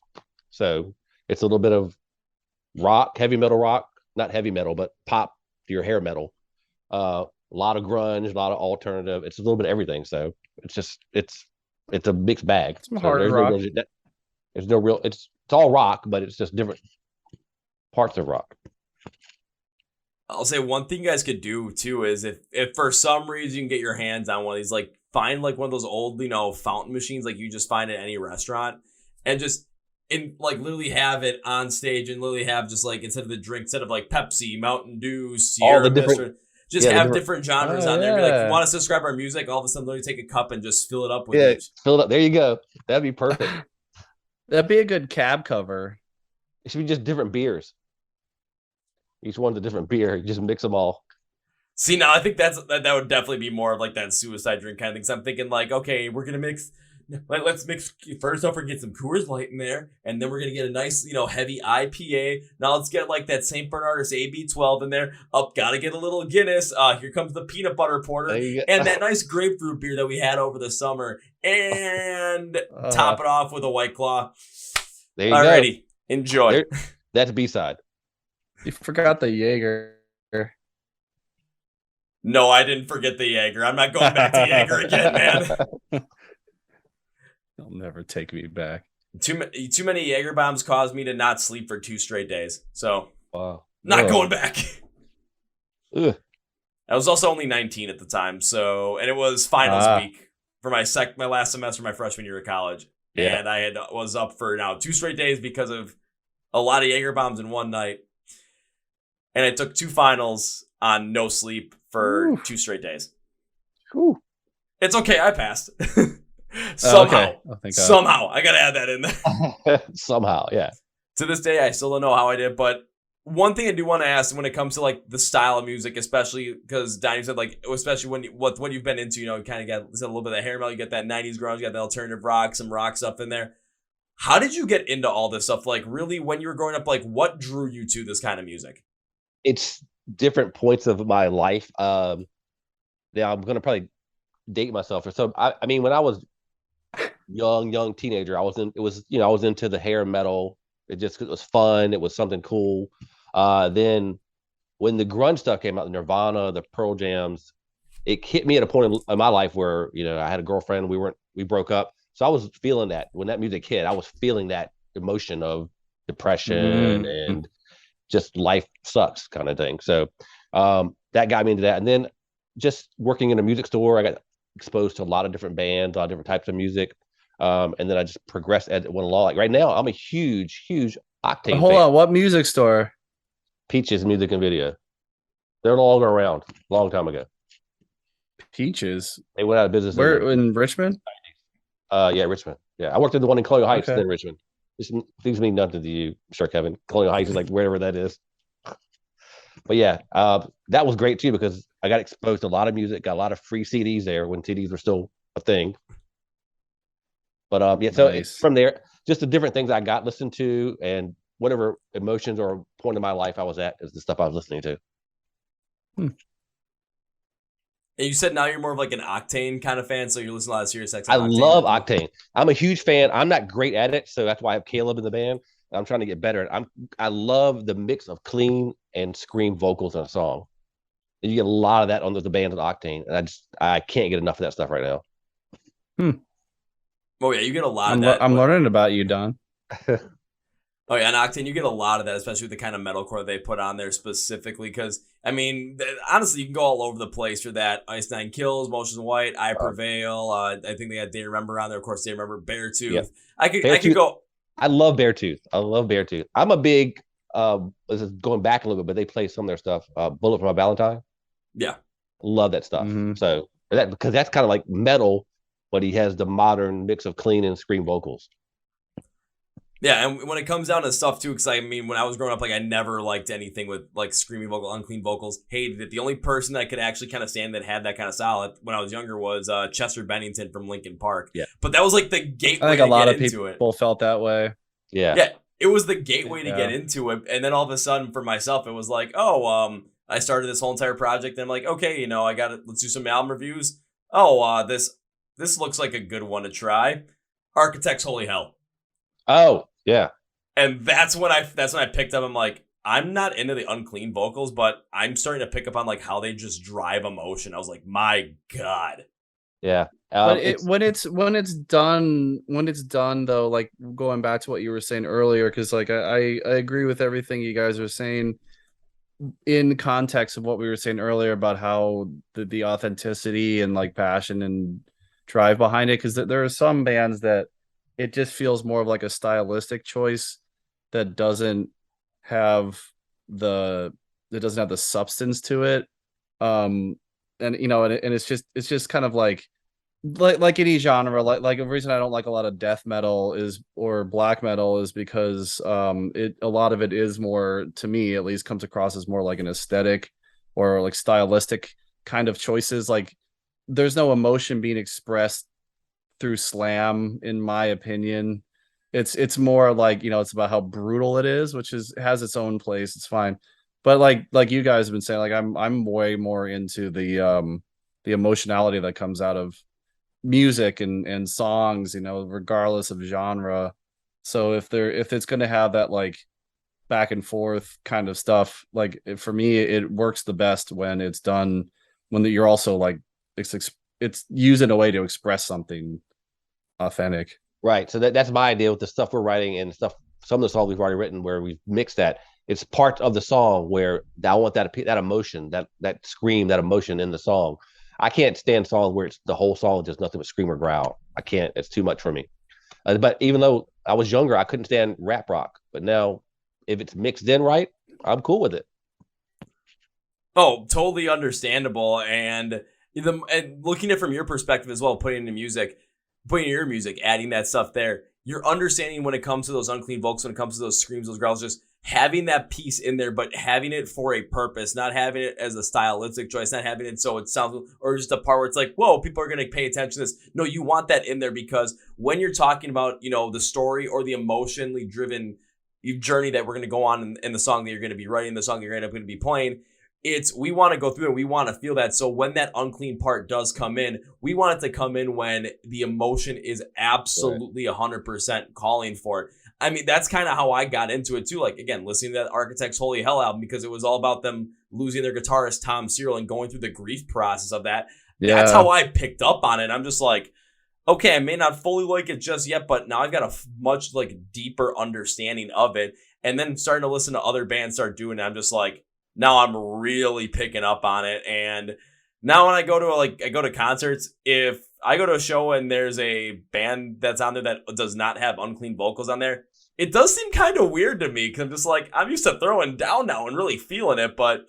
B: So it's a little bit of rock, heavy metal rock, not heavy metal, but pop to your hair metal. A lot of grunge, a lot of alternative. It's a little bit of everything. So it's a mixed bag.
C: Some hard rock.
B: There's no real. It's all rock, but it's just different parts of rock.
A: I'll say one thing you guys could do too is if for some reason you can get your hands on one of these, like find like one of those old, fountain machines like you just find at any restaurant, and just like literally have it on stage and literally have just like instead of like Pepsi, Mountain Dew,
B: All the
A: Sierra
B: different,
A: Mist, just
B: yeah, the
A: have
B: different,
A: different genres
C: Oh,
A: on there. Be like,
C: yeah.
A: you want us to describe our music? All of a sudden, literally take a cup and just fill it up with
B: yeah,
A: each.
B: fill it up. There you go. That'd be perfect.
C: That'd be a good cab cover.
B: It should be just different beers. Each one's a different beer. You just mix them all.
A: See, now I think that would definitely be more of like that suicide drink kind of thing. So I'm thinking like, okay, we're gonna mix. Let's mix. First off, we're gonna get some Coors Light in there, and then we're gonna get a nice, heavy IPA. Now let's get like that St. Bernardus AB12 in there. Gotta get a little Guinness. Here comes the peanut butter porter,
B: There you go.
A: and that nice grapefruit beer that we had over the summer, and top it off with a White Claw.
B: There you
A: Alrighty, enjoy.
B: There, that's B-side.
C: You forgot the Jaeger.
A: No, I didn't forget the Jaeger. I'm not going back to Jaeger again, man.
C: They'll never take me back.
A: Too many Jaeger bombs caused me to not sleep for 2 straight days. So,
B: Wow.
A: not
B: Ugh.
A: going back.
B: Ugh.
A: I was also only 19 at the time, and it was finals week for my last semester of my freshman year of college.
B: Yeah.
A: And I was up for now 2 straight days because of a lot of Jaeger bombs in one night. And I took 2 finals on no sleep for 2 straight days.
B: Whew.
A: It's okay, I passed. Somehow.
C: Okay. Oh, thank God.
A: Somehow. I gotta add that in there.
B: Somehow, yeah.
A: To this day, I still don't know how I did, but one thing I do want to ask when it comes to like the style of music, especially because Donnie said like, especially when what you've been into, you kind of got a little bit of hair metal, you got that 90s grunge, you got the alternative rock, some rock stuff in there. How did you get into all this stuff? Like really when you were growing up, like what drew you to this kind of music?
B: It's different points of my life. Now I'm gonna probably date myself or so. I mean, when I was young teenager, I was into the hair metal. It was fun. It was something cool. Then when the grunge stuff came out, the Nirvana, the Pearl Jams, it hit me at a point in my life where I had a girlfriend. We broke up, so I was feeling that when that music hit. I was feeling that emotion of depression and just life sucks kind of thing. So that got me into that. And then just working in a music store, I got exposed to a lot of different bands, a lot of different types of music. And then I just progressed as it went along. Like right now, I'm a huge Octane
C: Hold
B: fan.
C: on, what music store?
B: Peaches Music and Video. They're no longer around. Long time ago.
C: Peaches.
B: They went out of business.
C: Where in Richmond?
B: Yeah, Richmond. Yeah, I worked in the one in Colonial Heights,
C: Okay.
B: then Richmond. These mean nothing to you, I'm sure, Kevin. Colonial Heights is like wherever that is. But yeah, that was great too because I got exposed to a lot of music, got a lot of free CDs there when CDs were still a thing. But yeah, so
C: Nice.
B: from there, just the different things I got listened to and whatever emotions or point in my life I was at is the stuff I was listening to.
A: And you said now you're more of like an Octane kind of fan, so you're listening to a lot of Sirius XM.
B: I love Octane. I'm a huge fan. I'm not great at it, so that's why I have Caleb in the band. I'm trying to get better. I love the mix of clean and scream vocals in a song. And you get a lot of that on the band with Octane, and I can't get enough of that stuff right now.
A: Oh yeah, you get a lot of that.
C: I'm learning about you, Don.
A: Oh yeah, and Octane, you get a lot of that, especially with the kind of metalcore they put on there specifically. Because I mean, honestly, you can go all over the place for that. Ice Nine Kills, Motions White, I Prevail. I think they got Day Remember on there. Of course, Day Remember, Beartooth.
B: Yeah.
A: I could go.
B: I love Beartooth. I'm a big. This is going back a little bit, but they play some of their stuff. Bullet for My Valentine.
A: Yeah,
B: love that stuff.
C: Mhm.
B: So because that's kind of like metal, but he has the modern mix of clean and scream vocals.
A: yeah, and when it comes down to stuff too, because I mean, when I was growing up, like I never liked anything with like screaming vocal, unclean vocals. Hated it. The only person that could actually kind of stand that had that kind of style when I was younger was Chester Bennington from Linkin Park.
B: Yeah,
A: but that was like the gateway.
C: I think a lot of
A: into it.
C: people felt that way.
A: Yeah, it was the gateway to get into it, and then all of a sudden, for myself, it was like, I started this whole entire project, and I'm like, okay, let's do some album reviews. This looks like a good one to try. Architects Holy Hell.
B: Oh, yeah.
A: And that's when I picked up. I'm like, I'm not into the unclean vocals, but I'm starting to pick up on like how they just drive emotion. I was like, my God.
B: Yeah.
C: But
B: It's
C: when it's done though, like going back to what you were saying earlier, because like I agree with everything you guys are saying in context of what we were saying earlier about how the authenticity and like passion and drive behind it. Because there are some bands that it just feels more of like a stylistic choice that have the doesn't have the substance to it. And you know, and it's just kind of like any genre, like a reason I don't like a lot of death metal is or black metal is because it a lot of it is more, to me at least, comes across as more like an aesthetic or like stylistic kind of choices. Like there's no emotion being expressed through slam, in my opinion. It's more like, you know, it's about how brutal it is, which is has its own place. It's fine. But like you guys have been saying, like I'm way more into the emotionality that comes out of music and songs, you know, regardless of genre. So if it's going to have that like back and forth kind of stuff, like for me it works the best when it's done when you're also like it's used in a way to express something authentic.
B: right. So that's my idea with the stuff we're writing and stuff. Some of the songs we've already written where we've mixed that. It's part of the song where I want that emotion, that scream, that emotion in the song. I can't stand songs where it's the whole song just nothing but scream or growl. I can't. It's too much for me. But even though I was younger, I couldn't stand rap rock. But now, if it's mixed in right, I'm cool with it.
A: Oh, totally understandable. And looking at it from your perspective as well, putting in your music, adding that stuff there, you're understanding when it comes to those unclean vocals, when it comes to those screams, those growls, just having that piece in there, but having it for a purpose, not having it as a stylistic choice, not having it so it sounds, or just a part where it's like, whoa, people are going to pay attention to this. No, you want that in there because when you're talking about, you know, the story or the emotionally driven journey that we're going to go on in the song that you're going to be writing, the song you're going to be playing, we want to go through it. We want to feel that. So when that unclean part does come in, we want it to come in when the emotion is absolutely 100% calling for it. I mean, that's kind of how I got into it too. Like, again, listening to that Architects Holy Hell album, because it was all about them losing their guitarist, Tom Cyril, and going through the grief process of that. Yeah. That's how I picked up on it. I'm just like, okay, I may not fully like it just yet, but now I've got a much like deeper understanding of it. And then starting to listen to other bands start doing it, I'm just like, now I'm really picking up on it. And now when I go to concerts, if I go to a show and there's a band that's on there that does not have unclean vocals on there, it does seem kind of weird to me because I'm just like, I'm used to throwing down now and really feeling it. But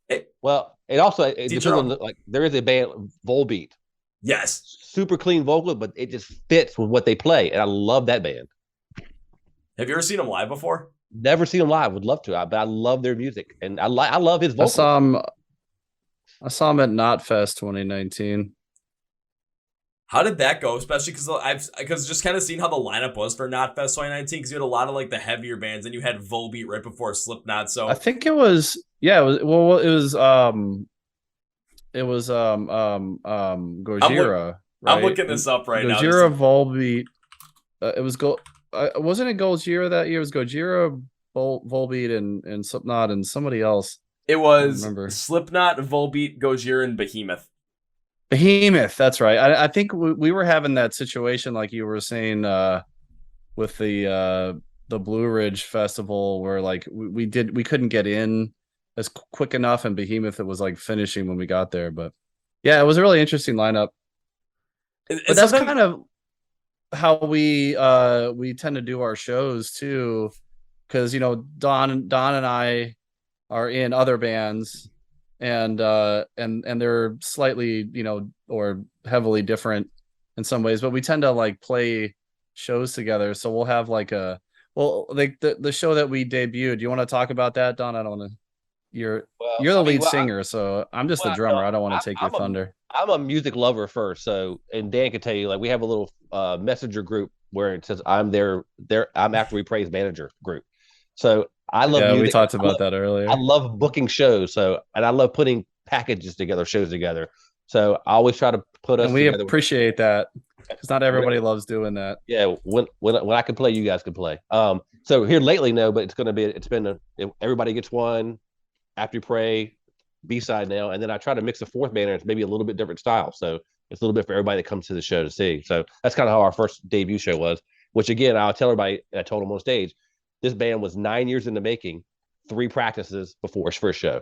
B: it also depends on like there is a band, Volbeat.
A: Yes.
B: Super clean vocal, but it just fits with what they play. And I love that band.
A: Have you ever seen them live before?
B: Never seen them live. Would love to, but I love their music, and I love his vocals.
C: I saw him at Knotfest 2019.
A: How did that go? Especially because just kind of seeing how the lineup was for Knotfest 2019, because you had a lot of like the heavier bands, and you had Volbeat right before Slipknot. So
C: I think it was Gojira.
A: I'm looking this up right now.
C: Gojira, Volbeat. It was wasn't it Gojira that year? It was Gojira, Volbeat, and Slipknot, and somebody else.
A: It was Slipknot, Volbeat, Gojira, and Behemoth.
C: Behemoth, that's right. I think we were having that situation like you were saying with the Blue Ridge Festival where like we couldn't get in as quick enough, and Behemoth it was like finishing when we got there. But yeah, it was a really interesting lineup. But that's kind of how we tend to do our shows too, because you know Don and I are in other bands, and they're slightly, you know, or heavily different in some ways, but we tend to like play shows together. So we'll have like the show that we debuted. Do you want to talk about that, Don? I don't want to. You're the lead singer, so I'm just the drummer. I don't want to take your thunder.
B: I'm a music lover first, so and Dan can tell you, like we have a little messenger group where it says I'm I'm After We Praise manager group. So I love music.
C: We talked about that earlier.
B: I love booking shows, and I love putting packages together, shows together. So I always try to put us.
C: And we appreciate that because not everybody loves doing that.
B: Yeah, when I can play, you guys can play. So here lately, no, but everybody gets one. After You Pray, B-side now, and then I try to mix a fourth band, and it's maybe a little bit different style. So It's a little bit for everybody that comes to the show to see. So that's kind of how our first debut show was. Which again, I'll tell everybody. I told them on stage, this band was 9 years in the making, 3 practices before his first show.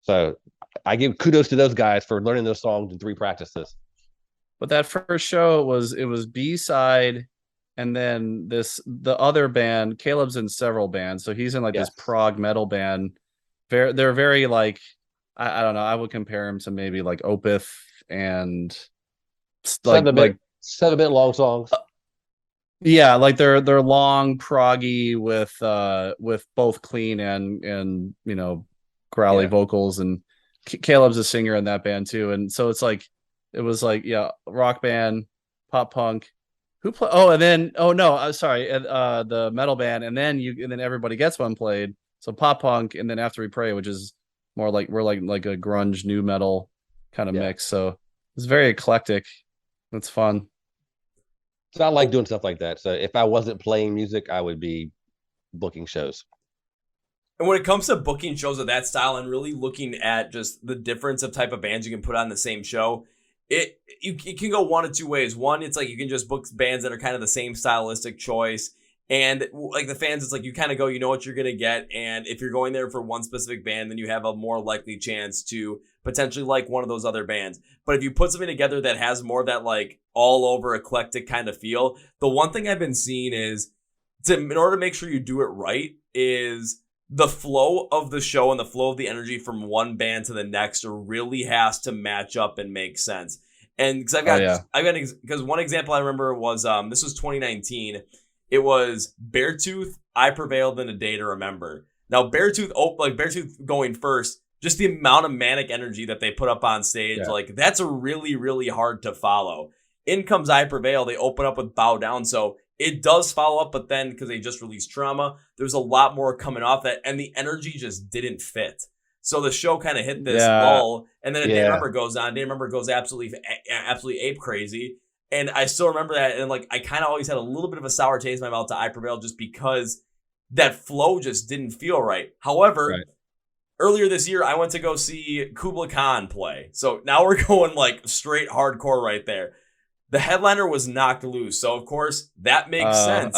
B: So I give kudos to those guys for learning those songs in 3 practices.
C: But that first show it was B-side, and then the other band, Caleb's in several bands, so he's in like this prog metal band. They're very like, I don't know, I would compare him to maybe like Opeth and like
B: 7-bit long songs.
C: Yeah, like they're long proggy with both clean and growly vocals, and Caleb's a singer in that band too, and so it was like rock band, pop punk. Who play? Oh, and then sorry, the metal band, and then Everybody Gets One played. So pop punk, and then After We Pray, which is more like we're like a grunge new metal kind of mix. So it's very eclectic. It's fun.
B: So I like doing stuff like that. So if I wasn't playing music, I would be booking shows.
A: And when it comes to booking shows of that style and really looking at just the difference of type of bands you can put on the same show, it can go one of two ways. One, it's like you can just book bands that are kind of the same stylistic choice. And like the fans, it's like you kind of go, you know what you're going to get. And if you're going there for one specific band, then you have a more likely chance to potentially like one of those other bands. But if you put something together that has more of that like all over eclectic kind of feel, the one thing I've been seeing is in order to make sure you do it right is the flow of the show and the flow of the energy from one band to the next really has to match up and make sense. And because because one example I remember was this was 2019. It was Beartooth, I Prevailed in A Day to Remember. Now Beartooth going first, just the amount of manic energy that they put up on stage, like that's really, really hard to follow. In comes I Prevail, they open up with Bow Down, so it does follow up, but then because they just released Trauma, there's a lot more coming off that, and the energy just didn't fit. So the show kind of hit this lull, and then A Day to Remember goes on. Day to Remember goes absolutely ape crazy. And I still remember that, and like I kind of always had a little bit of a sour taste in my mouth to I Prevail just because that flow just didn't feel right. However, earlier this year, I went to go see Kubla Khan play. So now we're going like straight hardcore right there. The headliner was Knocked Loose, so of course that makes sense.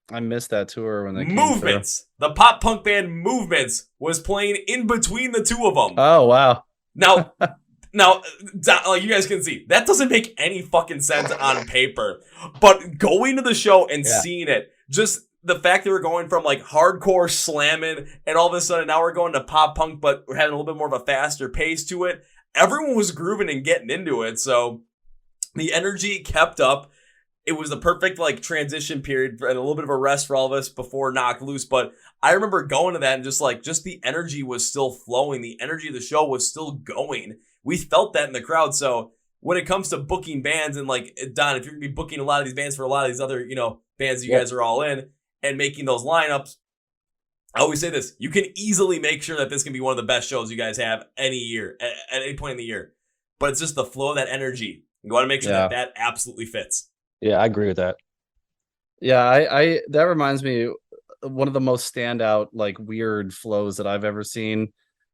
C: I missed that tour when they came
A: Movements. The pop punk band Movements was playing in between the two of them.
C: Oh wow!
A: Now, like you guys can see, that doesn't make any fucking sense on paper. But going to the show and seeing it, just the fact that we're going from like hardcore slamming, and all of a sudden now we're going to pop punk, but we're having a little bit more of a faster pace to it. Everyone was grooving and getting into it, so the energy kept up. It was the perfect like transition period and a little bit of a rest for all of us before Knocked Loose. But I remember going to that and just the energy was still flowing. The energy of the show was still going. We felt that in the crowd. So when it comes to booking bands and like Don, if you're gonna be booking a lot of these bands for a lot of these other, bands you guys are all in and making those lineups, I always say this: you can easily make sure that this can be one of the best shows you guys have any year at any point in the year. But it's just the flow of that energy. You want to make sure that absolutely fits.
B: Yeah, I agree with that.
C: Yeah, I that reminds me, one of the most standout like weird flows that I've ever seen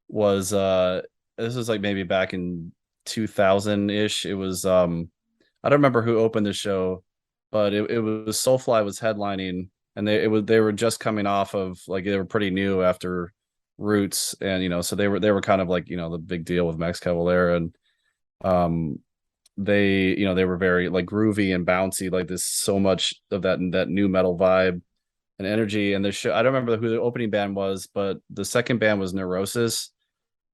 C: was this was like maybe back in 2000-ish. It was I don't remember who opened the show, but it was Soulfly was headlining, and they were just coming off of like they were pretty new after Roots, and so they were kind of like the big deal with Max Cavalera, and they they were very like groovy and bouncy, like this so much of that new metal vibe and energy. And the show, I don't remember who the opening band was, but the second band was Neurosis,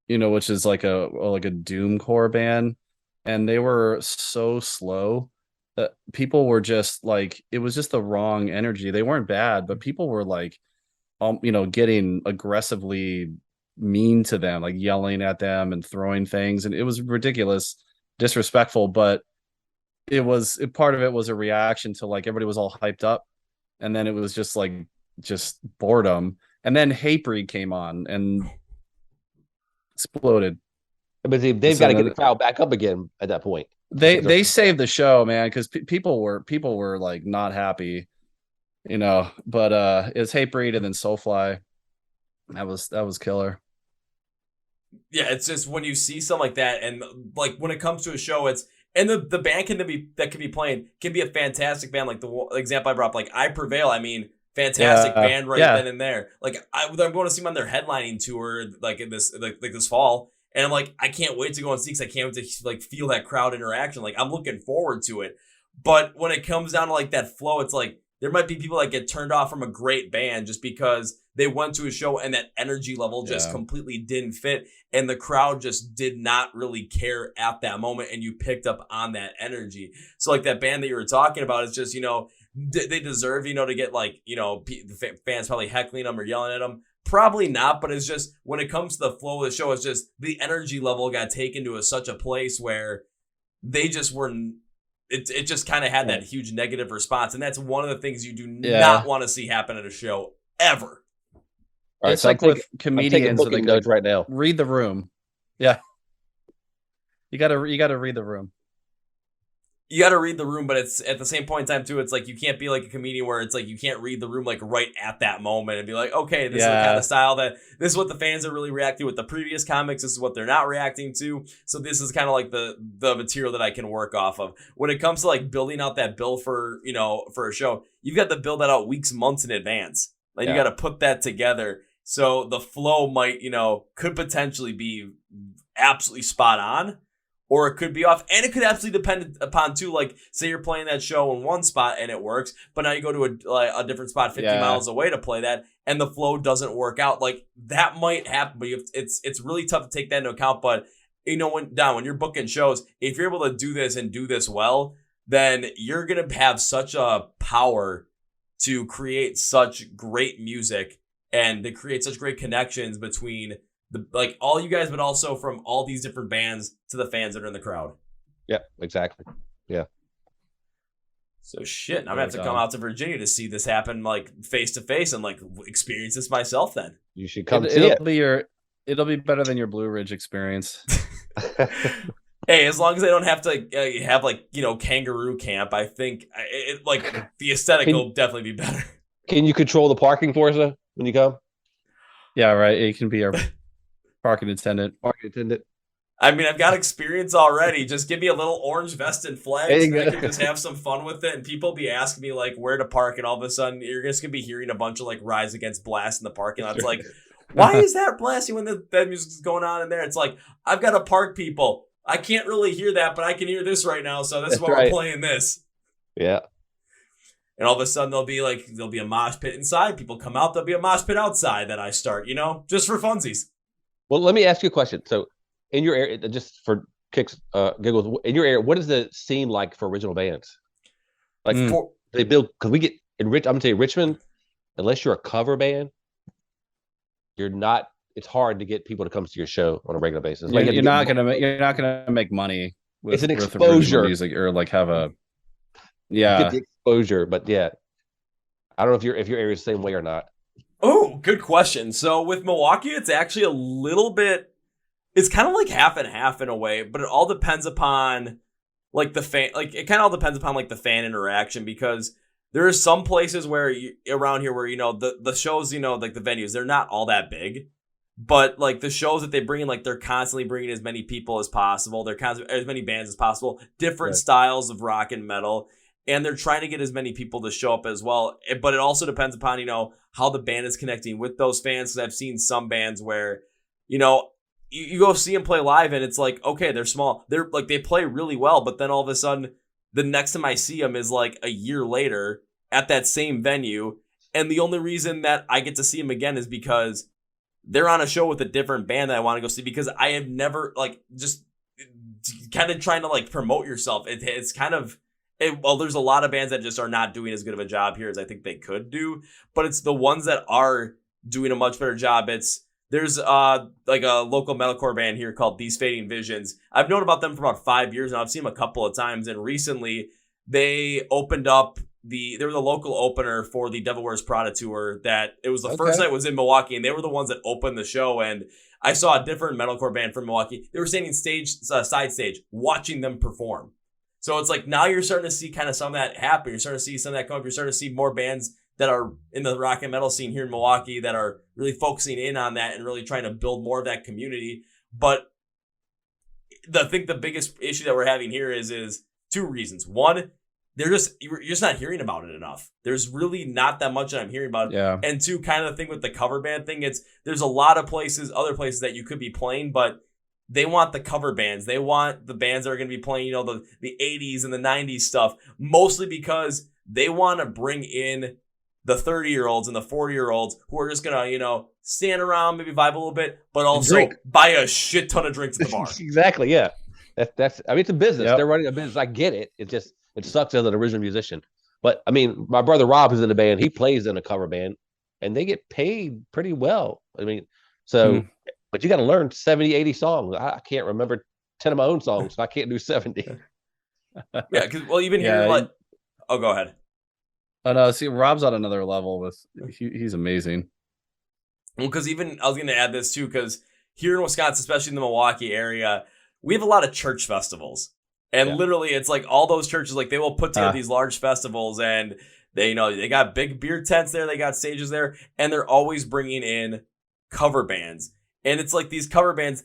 C: which is like a doomcore band, and they were so slow that people were just like, it was just the wrong energy. They weren't bad, but people were like getting aggressively mean to them, like yelling at them and throwing things, and it was ridiculous, disrespectful. But part of it was a reaction to like everybody was all hyped up, and then it was just boredom, and then Hatebreed came on and exploded.
B: But they've got to get the crowd back up again at that point.
C: They saved the show, man, because people were like not happy, but it's Hatebreed and then Soulfly. That was killer.
A: Yeah, it's just when you see something like that, and like when it comes to a show, it's and the band can be playing can be a fantastic band. Like the example I brought up, like I Prevail. I mean, fantastic band right then and there. Like I'm going to see them on their headlining tour, like in this like this fall, and I'm like, I can't wait to go and see because I can't wait to like feel that crowd interaction. Like I'm looking forward to it. But when it comes down to like that flow, it's like there might be people that get turned off from a great band just because they went to a show and that energy level just completely didn't fit. And the crowd just did not really care at that moment. And you picked up on that energy. So like that band that you were talking about is just, they deserve, to get like, the fans probably heckling them or yelling at them. Probably not. But it's just when it comes to the flow of the show, it's just the energy level got taken to such a place where they just were. It just kind of had that huge negative response. And that's one of the things you do not want to see happen at a show ever.
B: All right,
C: it's like with comedians,
B: so they notes right now.
C: Read the room. Yeah, you gotta read the room.
A: You got to read the room, but it's at the same point in time too. It's like you can't be like a comedian where it's like you can't read the room like right at that moment and be like, okay, this is the kind of style that this is what the fans are really reacting with the previous comics. This is what they're not reacting to. So this is kind of like the material that I can work off of when it comes to like building out that bill for for a show. You've got to build that out weeks, months in advance. Like you got to put that together. So the flow might, could potentially be absolutely spot on, or it could be off. And it could absolutely depend upon, too, like, say you're playing that show in one spot and it works, but now you go to a different spot 50 miles away to play that, and the flow doesn't work out. Like, that might happen, but it's really tough to take that into account. But, when you're booking shows, if you're able to do this and do this well, then you're going to have such a power to create such great music and to create such great connections between all you guys, but also from all these different bands to the fans that are in the crowd.
B: Yeah, exactly. Yeah.
A: So shit, I'm gonna have to come out to Virginia to see this happen, like face to face, and like experience this myself. Then
B: you should come. It'll
C: be better than your Blue Ridge experience.
A: Hey, as long as I don't have to have kangaroo camp, I think the aesthetic will definitely be better.
B: Can you control the parking for us when you come?
C: Yeah, right. It can be our parking attendant.
A: I mean, I've got experience already. Just give me a little orange vest and flags, and I can just have some fun with it. And people be asking me like where to park, and all of a sudden you're just gonna be hearing a bunch of like Rise Against Blast in the parking lot. It's like, why is that blasting when that music's going on in there? It's like, I've got to park people. I can't really hear that, but I can hear this right now, so this is why we're playing this.
B: Yeah.
A: And all of a sudden there'll be a mosh pit inside. People come out, there'll be a mosh pit outside that I start, just for funsies.
B: Well, let me ask you a question. So in your area, just for kicks, giggles, in your area, what is the scene like for original bands? Like they build, because we get I'm gonna tell you, Richmond, unless you're a cover band, it's hard to get people to come to your show on a regular basis.
C: Like you're not gonna make money with,
B: it's an exposure
C: music or like have a
B: get the exposure. But I don't know if your area is the same way or not.
A: Oh, good question. So with Milwaukee, it's actually a little bit, it's kind of like half and half in a way, but it all depends upon like the fan, like it kind of all depends upon like the fan interaction, because there are some places where around here where, the shows, like the venues, they're not all that big, but like the shows that they bring in, like they're constantly bringing as many people as possible. They're constantly as many bands as possible, different styles of rock and metal. And they're trying to get as many people to show up as well. But it also depends upon, how the band is connecting with those fans. Because I've seen some bands where, you go see them play live and it's like, okay, they're small. They're like, they play really well. But then all of a sudden, the next time I see them is like a year later at that same venue. And the only reason that I get to see them again is because they're on a show with a different band that I want to go see, because I have never just kind of trying to promote yourself. It's kind of, there's a lot of bands that just are not doing as good of a job here as I think they could do, but it's the ones that are doing a much better job. There's a local metalcore band here called These Fading Visions. I've known about them for about 5 years now. I've seen them a couple of times, and recently they opened up they were the local opener for the Devil Wears Prada tour. That it was the first night was in Milwaukee, and they were the ones that opened the show. And I saw a different metalcore band from Milwaukee. They were standing side stage watching them perform. So it's like now you're starting to see kind of some of that happen. You're starting to see some of that come up. You're starting to see more bands that are in the rock and metal scene here in Milwaukee that are really focusing in on that and really trying to build more of that community. But I think the biggest issue that we're having here is two reasons. One, you're just not hearing about it enough. There's really not that much that I'm hearing about.
C: Yeah.
A: And two, kind of the thing with the cover band thing, there's a lot of other places that you could be playing, but they want the cover bands. They want the bands that are going to be playing, the 80s and the 90s stuff, mostly because they want to bring in the 30-year-olds and the 40-year-olds who are just going to, stand around, maybe vibe a little bit, but also buy a shit ton of drinks at the bar.
B: Exactly, yeah. That's I mean, it's a business.
C: Yep.
B: They're running a business. I get it. It sucks as an original musician. But I mean, my brother Rob is in the band. He plays in a cover band, and they get paid pretty well. I mean, so but you got to learn 70, 80 songs. I can't remember 10 of my own songs, so I can't do 70.
A: Yeah, because even here, oh, go ahead.
C: Oh no, see, Rob's on another level he's amazing.
A: Well, because I was going to add this too, because here in Wisconsin, especially in the Milwaukee area, we have a lot of church festivals. And literally, it's like all those churches, like they will put together these large festivals, and they got big beer tents there, they got stages there, and they're always bringing in cover bands. And it's like these cover bands,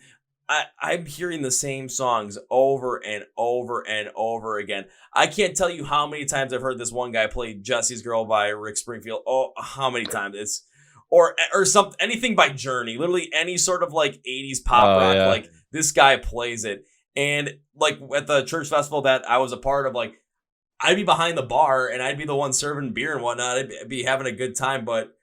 A: I'm hearing the same songs over and over and over again. I can't tell you how many times I've heard this one guy play Jesse's Girl by Rick Springfield. Oh, how many times? Or something, anything by Journey, literally any sort of like 80s pop rock, like this guy plays it. And like at the church festival that I was a part of, like I'd be behind the bar and I'd be the one serving beer and whatnot. I'd be having a good time, but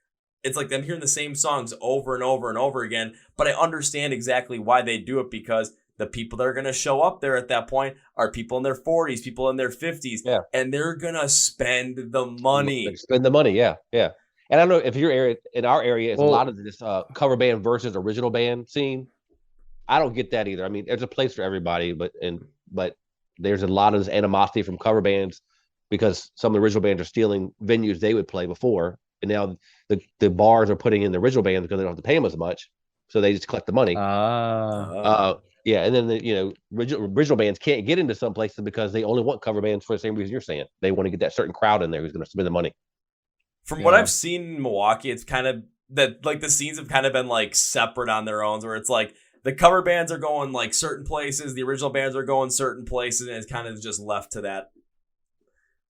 A: it's like I'm hearing the same songs over and over and over again. But I understand exactly why they do it, because the people that are going to show up there at that point are people in their 40s, people in their 50s, and they're going to spend the money.
B: Yeah. And I don't know if in our area, it's a lot of this cover band versus original band scene. I don't get that either. I mean, there's a place for everybody, but there's a lot of this animosity from cover bands because some of the original bands are stealing venues they would play before, and now the bars are putting in the original bands because they don't have to pay them as much, so they just collect the money. Yeah, and then the original bands can't get into some places because they only want cover bands for the same reason you're saying. They want to get that certain crowd in there who's going to spend the money.
A: From what I've seen in Milwaukee, it's kind of that like the scenes have kind of been like separate on their own, where it's like the cover bands are going like certain places, the original bands are going certain places, and it's kind of just left to that.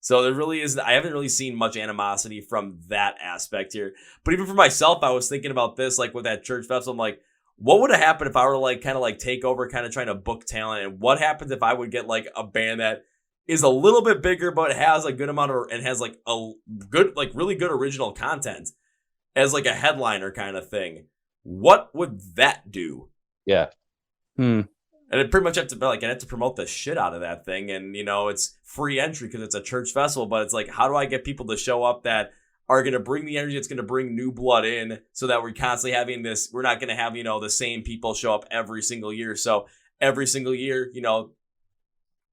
A: So there really is, I haven't really seen much animosity from that aspect here. But even for myself, I was thinking about this, like with that church festival, I'm like, what would have happened if I were like kind of like take over, kind of trying to book talent? And what happens if I would get like a band that is a little bit bigger, but has a good amount of, and has like a good, like really good original content as like a headliner kind of thing? What would that do?
B: Yeah.
A: And it pretty much have to be like, I have to promote the shit out of that thing. And, it's free entry because it's a church festival, but it's like, how do I get people to show up that are going to bring the energy? It's going to bring new blood in, so that we're constantly having this, we're not going to have, the same people show up every single year. So every single year,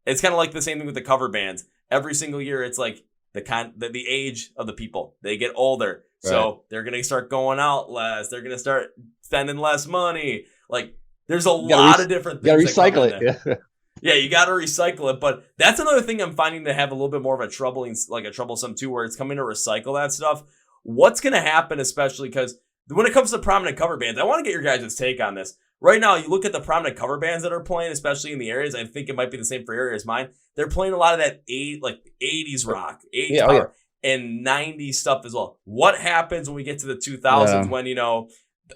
A: it's kind of like the same thing with the cover bands. Every single year, it's like the age of the people, they get older. Right. So they're going to start going out less. They're going to start spending less money. Like, there's a lot of different things.
B: You got to recycle it.
A: Yeah, you got to recycle it. But that's another thing I'm finding to have a little bit more of a troublesome too, where it's coming to recycle that stuff. What's going to happen, especially because when it comes to prominent cover bands, I want to get your guys' take on this. Right now, you look at the prominent cover bands that are playing, especially in the areas. I think it might be the same for areas mine. They're playing a lot of that 80s rock, 80s power, and 90s stuff as well. What happens when we get to the 2000s when,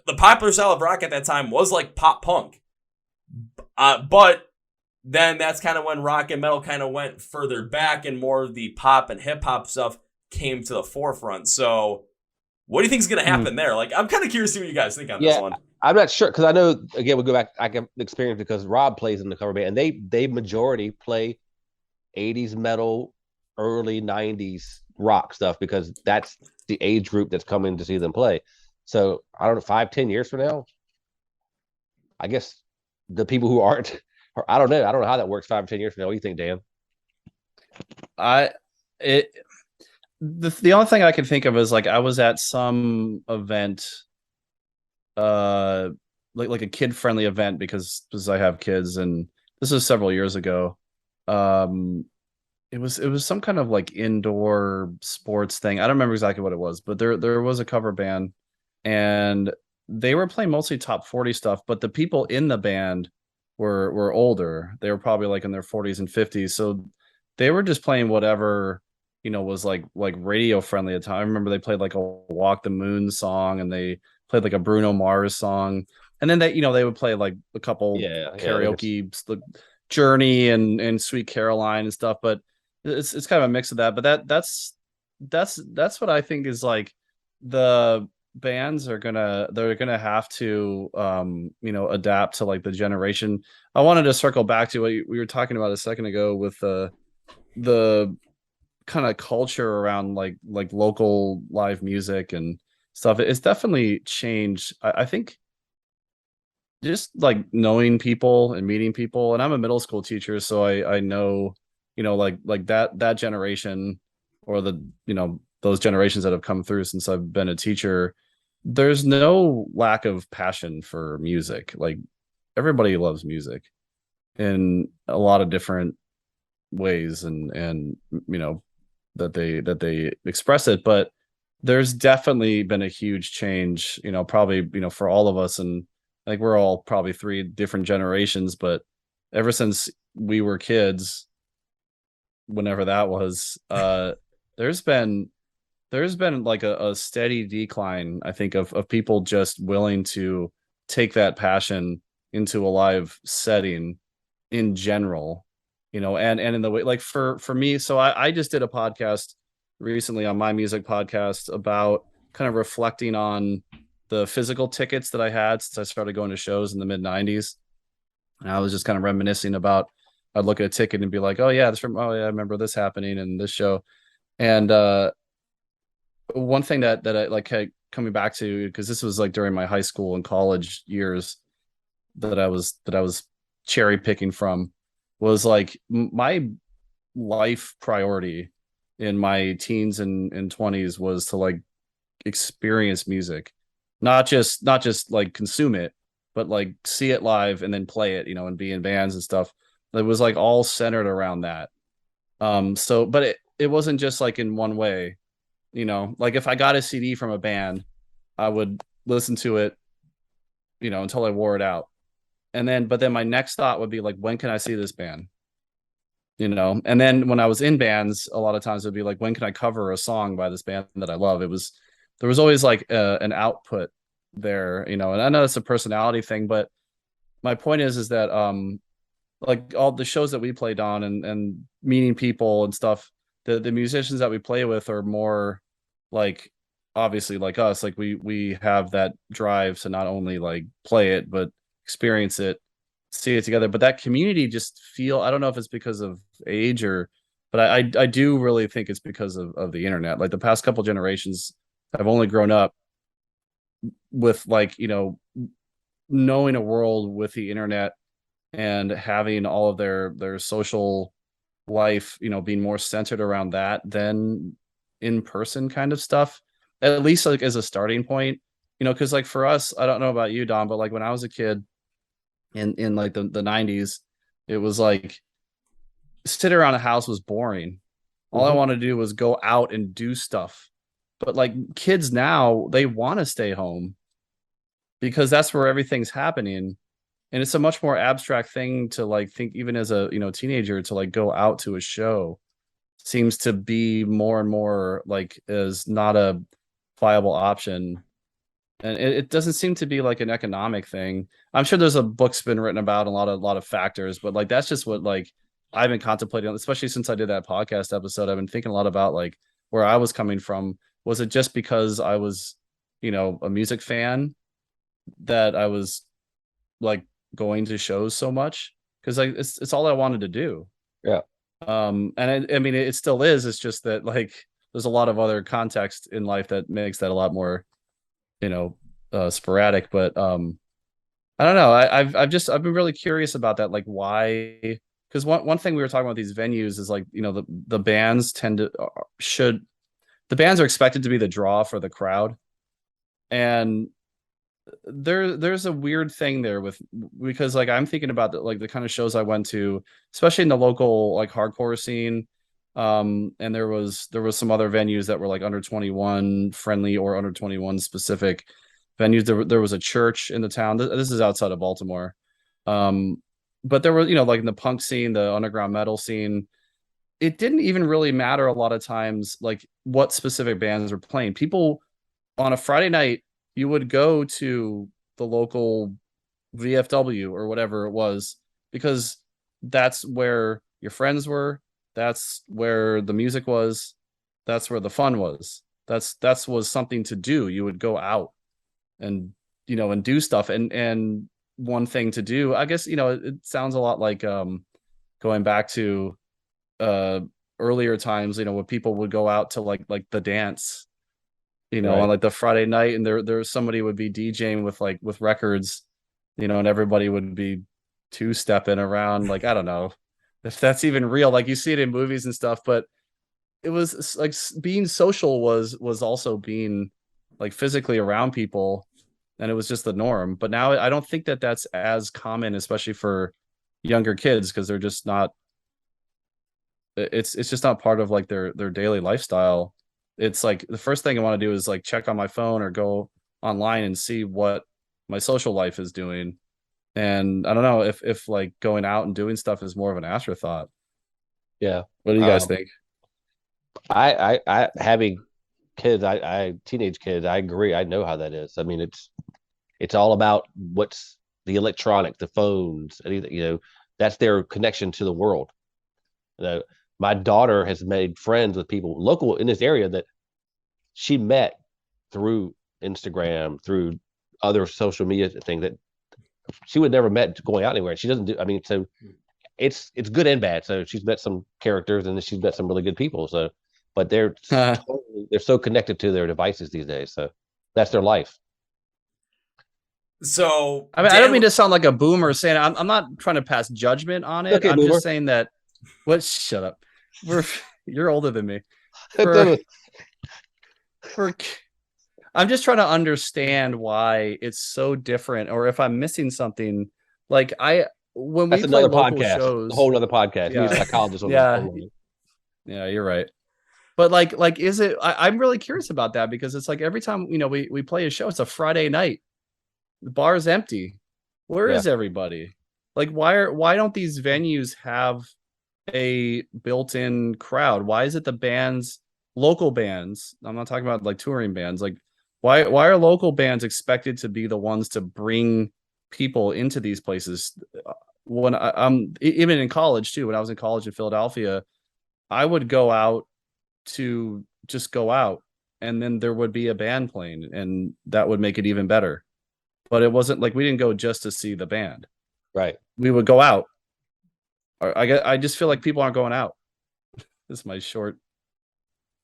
A: the popular style of rock at that time was like pop punk. But then that's kind of when rock and metal kind of went further back, and more of the pop and hip hop stuff came to the forefront. So what do you think is going to happen there? Like, I'm kind of curious to see what you guys think on this one.
B: I'm not sure, because I know, again, we go back, I can experience because Rob plays in the cover band, and they majority play 80s metal, early 90s rock stuff, because that's the age group that's coming to see them play. So I don't know, 5-10 years from now, I guess the people who aren't, I don't know how that works 5 or 10 years from now. What do you think, Dan?
C: The only thing I can think of is like I was at some event, like a kid friendly event because I have kids, and this was several years ago. It was some kind of like indoor sports thing. I don't remember exactly what it was, but there was a cover band, and they were playing mostly top 40 stuff, but the people in the band were older. They were probably like in their 40s and 50s. So they were just playing whatever, was like radio friendly at the time. I remember they played like a Walk the Moon song, and they played like a Bruno Mars song. And then they would play like a couple karaoke, like Journey and Sweet Caroline and stuff, but it's kind of a mix of that. But that's what I think is like the bands they're gonna have to adapt to like the generation. I wanted to circle back to what we were talking about a second ago with the kind of culture around like local live music and stuff. It's definitely changed. I think just like knowing people and meeting people, and I'm a middle school teacher, so I know, like that generation, or those generations that have come through since I've been a teacher, there's no lack of passion for music. Like everybody loves music in a lot of different ways, and that they express it. But there's definitely been a huge change, probably, for all of us. And like we're all probably three different generations, but ever since we were kids, whenever that was, there's been like a steady decline, I think, of people just willing to take that passion into a live setting in general, and in the way, like for me. So I just did a podcast recently on my music podcast about kind of reflecting on the physical tickets that I had since I started going to shows in the mid 90s. And I was just kind of reminiscing about, I'd look at a ticket and be like, oh yeah, oh yeah, I remember this happening in this show. And one thing that I like coming back to, because this was like during my high school and college years that I was cherry picking from, was like my life priority in my teens and 20s was to like experience music, not just like consume it, but like see it live and then play it, and be in bands and stuff. It was like all centered around that. So but it wasn't just like in one way, like if I got a CD from a band, I would listen to it, until I wore it out. But then my next thought would be like, when can I see this band? And then when I was in bands, a lot of times it'd be like, when can I cover a song by this band that I love? There was always like an output there, and I know it's a personality thing, but my point is that like all the shows that we played on, and meeting people and stuff, the musicians that we play with are more like, obviously like us, like we have that drive to not only like play it but experience it, see it together. But that community just I don't know if it's because of age, but I do really think it's because of the internet. Like the past couple generations have only grown up with like, knowing a world with the internet, and having all of their social life, being more centered around that than in person kind of stuff, at least like as a starting point. Because like for us, I don't know about you, Don, but like when I was a kid in like the 90s, it was like sit around a house was boring. All I wanted to do was go out and do stuff. But like kids now, they want to stay home because that's where everything's happening. And it's a much more abstract thing to like think, even as a teenager, to like go out to a show seems to be more and more like as not a viable option. And it doesn't seem to be like an economic thing. I'm sure there's a book's been written about a lot of factors, but like that's just what like I've been contemplating, especially since I did that podcast episode. I've been thinking a lot about like where I was coming from. Was it just because I was, a music fan that I was like going to shows so much? Because like it's all I wanted to do.
B: Yeah.
C: And I mean it still is. It's just that like there's a lot of other context in life that makes that a lot more, sporadic. But I don't know. I've been really curious about that. Like why? Because one thing we were talking about these venues is like, the bands the bands are expected to be the draw for the crowd. And there's a weird thing there because like I'm thinking about the kind of shows I went to, especially in the local like hardcore scene. And there was some other venues that were like under 21 friendly or under 21 specific. venues. There was a church in the town. This is outside of Baltimore. But there were, like in the punk scene, the underground metal scene, it didn't even really matter a lot of times, like what specific bands were playing. People on a Friday night, you would go to the local VFW or whatever it was, because that's where your friends were. That's where the music was. That's where the fun was. That's was something to do. You would go out and, and do stuff. And one thing to do, I guess, it sounds a lot like going back to earlier times, when people would go out to like the dance,
B: Right.
C: on like the Friday night, and there's somebody would be DJing with records, and everybody would be two-stepping around. Like, I don't know if that's even real. Like, you see it in movies and stuff, but it was like being social was also being like physically around people, and it was just the norm. But now I don't think that that's as common, especially for younger kids, because they're just not, it's just not part of like their daily lifestyle. It's like the first thing I want to do is like check on my phone or go online and see what my social life is doing. And I don't know if like going out and doing stuff is more of an afterthought.
B: Yeah.
C: What do you guys think?
B: I having kids, I teenage kids, I agree. I know how that is. I mean, it's all about what's the electronic, the phones, anything, that's their connection to the world. My daughter has made friends with people local in this area that she met through Instagram, through other social media things that she would never met going out anywhere. She doesn't do, I mean, so it's good and bad. So she's met some characters and then she's met some really good people. So, but they're so connected to their devices these days. So that's their life.
A: So
C: I mean, I don't mean to sound like a boomer saying, I'm not trying to pass judgment on it.
B: Okay,
C: I'm
B: boomer.
C: just saying that shut up. You're older than me. I'm just trying to understand why it's so different, or if I'm missing something. Like when we
B: That's
C: play
B: another
C: local
B: podcast,
C: shows,
B: a whole other podcast.
C: Yeah.
B: He's a psychologist.
C: Yeah, you're right. But like, is it? I'm really curious about that, because it's like every time we play a show, it's a Friday night, the bar's empty. Where is everybody? Like, why don't these venues have a built-in crowd? Why is it the local bands? I'm not talking about like touring bands. Like, why are local bands expected to be the ones to bring people into these places? When I'm even in college too, when I was in college in Philadelphia, I would go out to just go out, and then there would be a band playing, and that would make it even better. But it wasn't like we didn't go just to see the band.
B: Right.
C: We would go out. I just feel like people aren't going out. This is my short.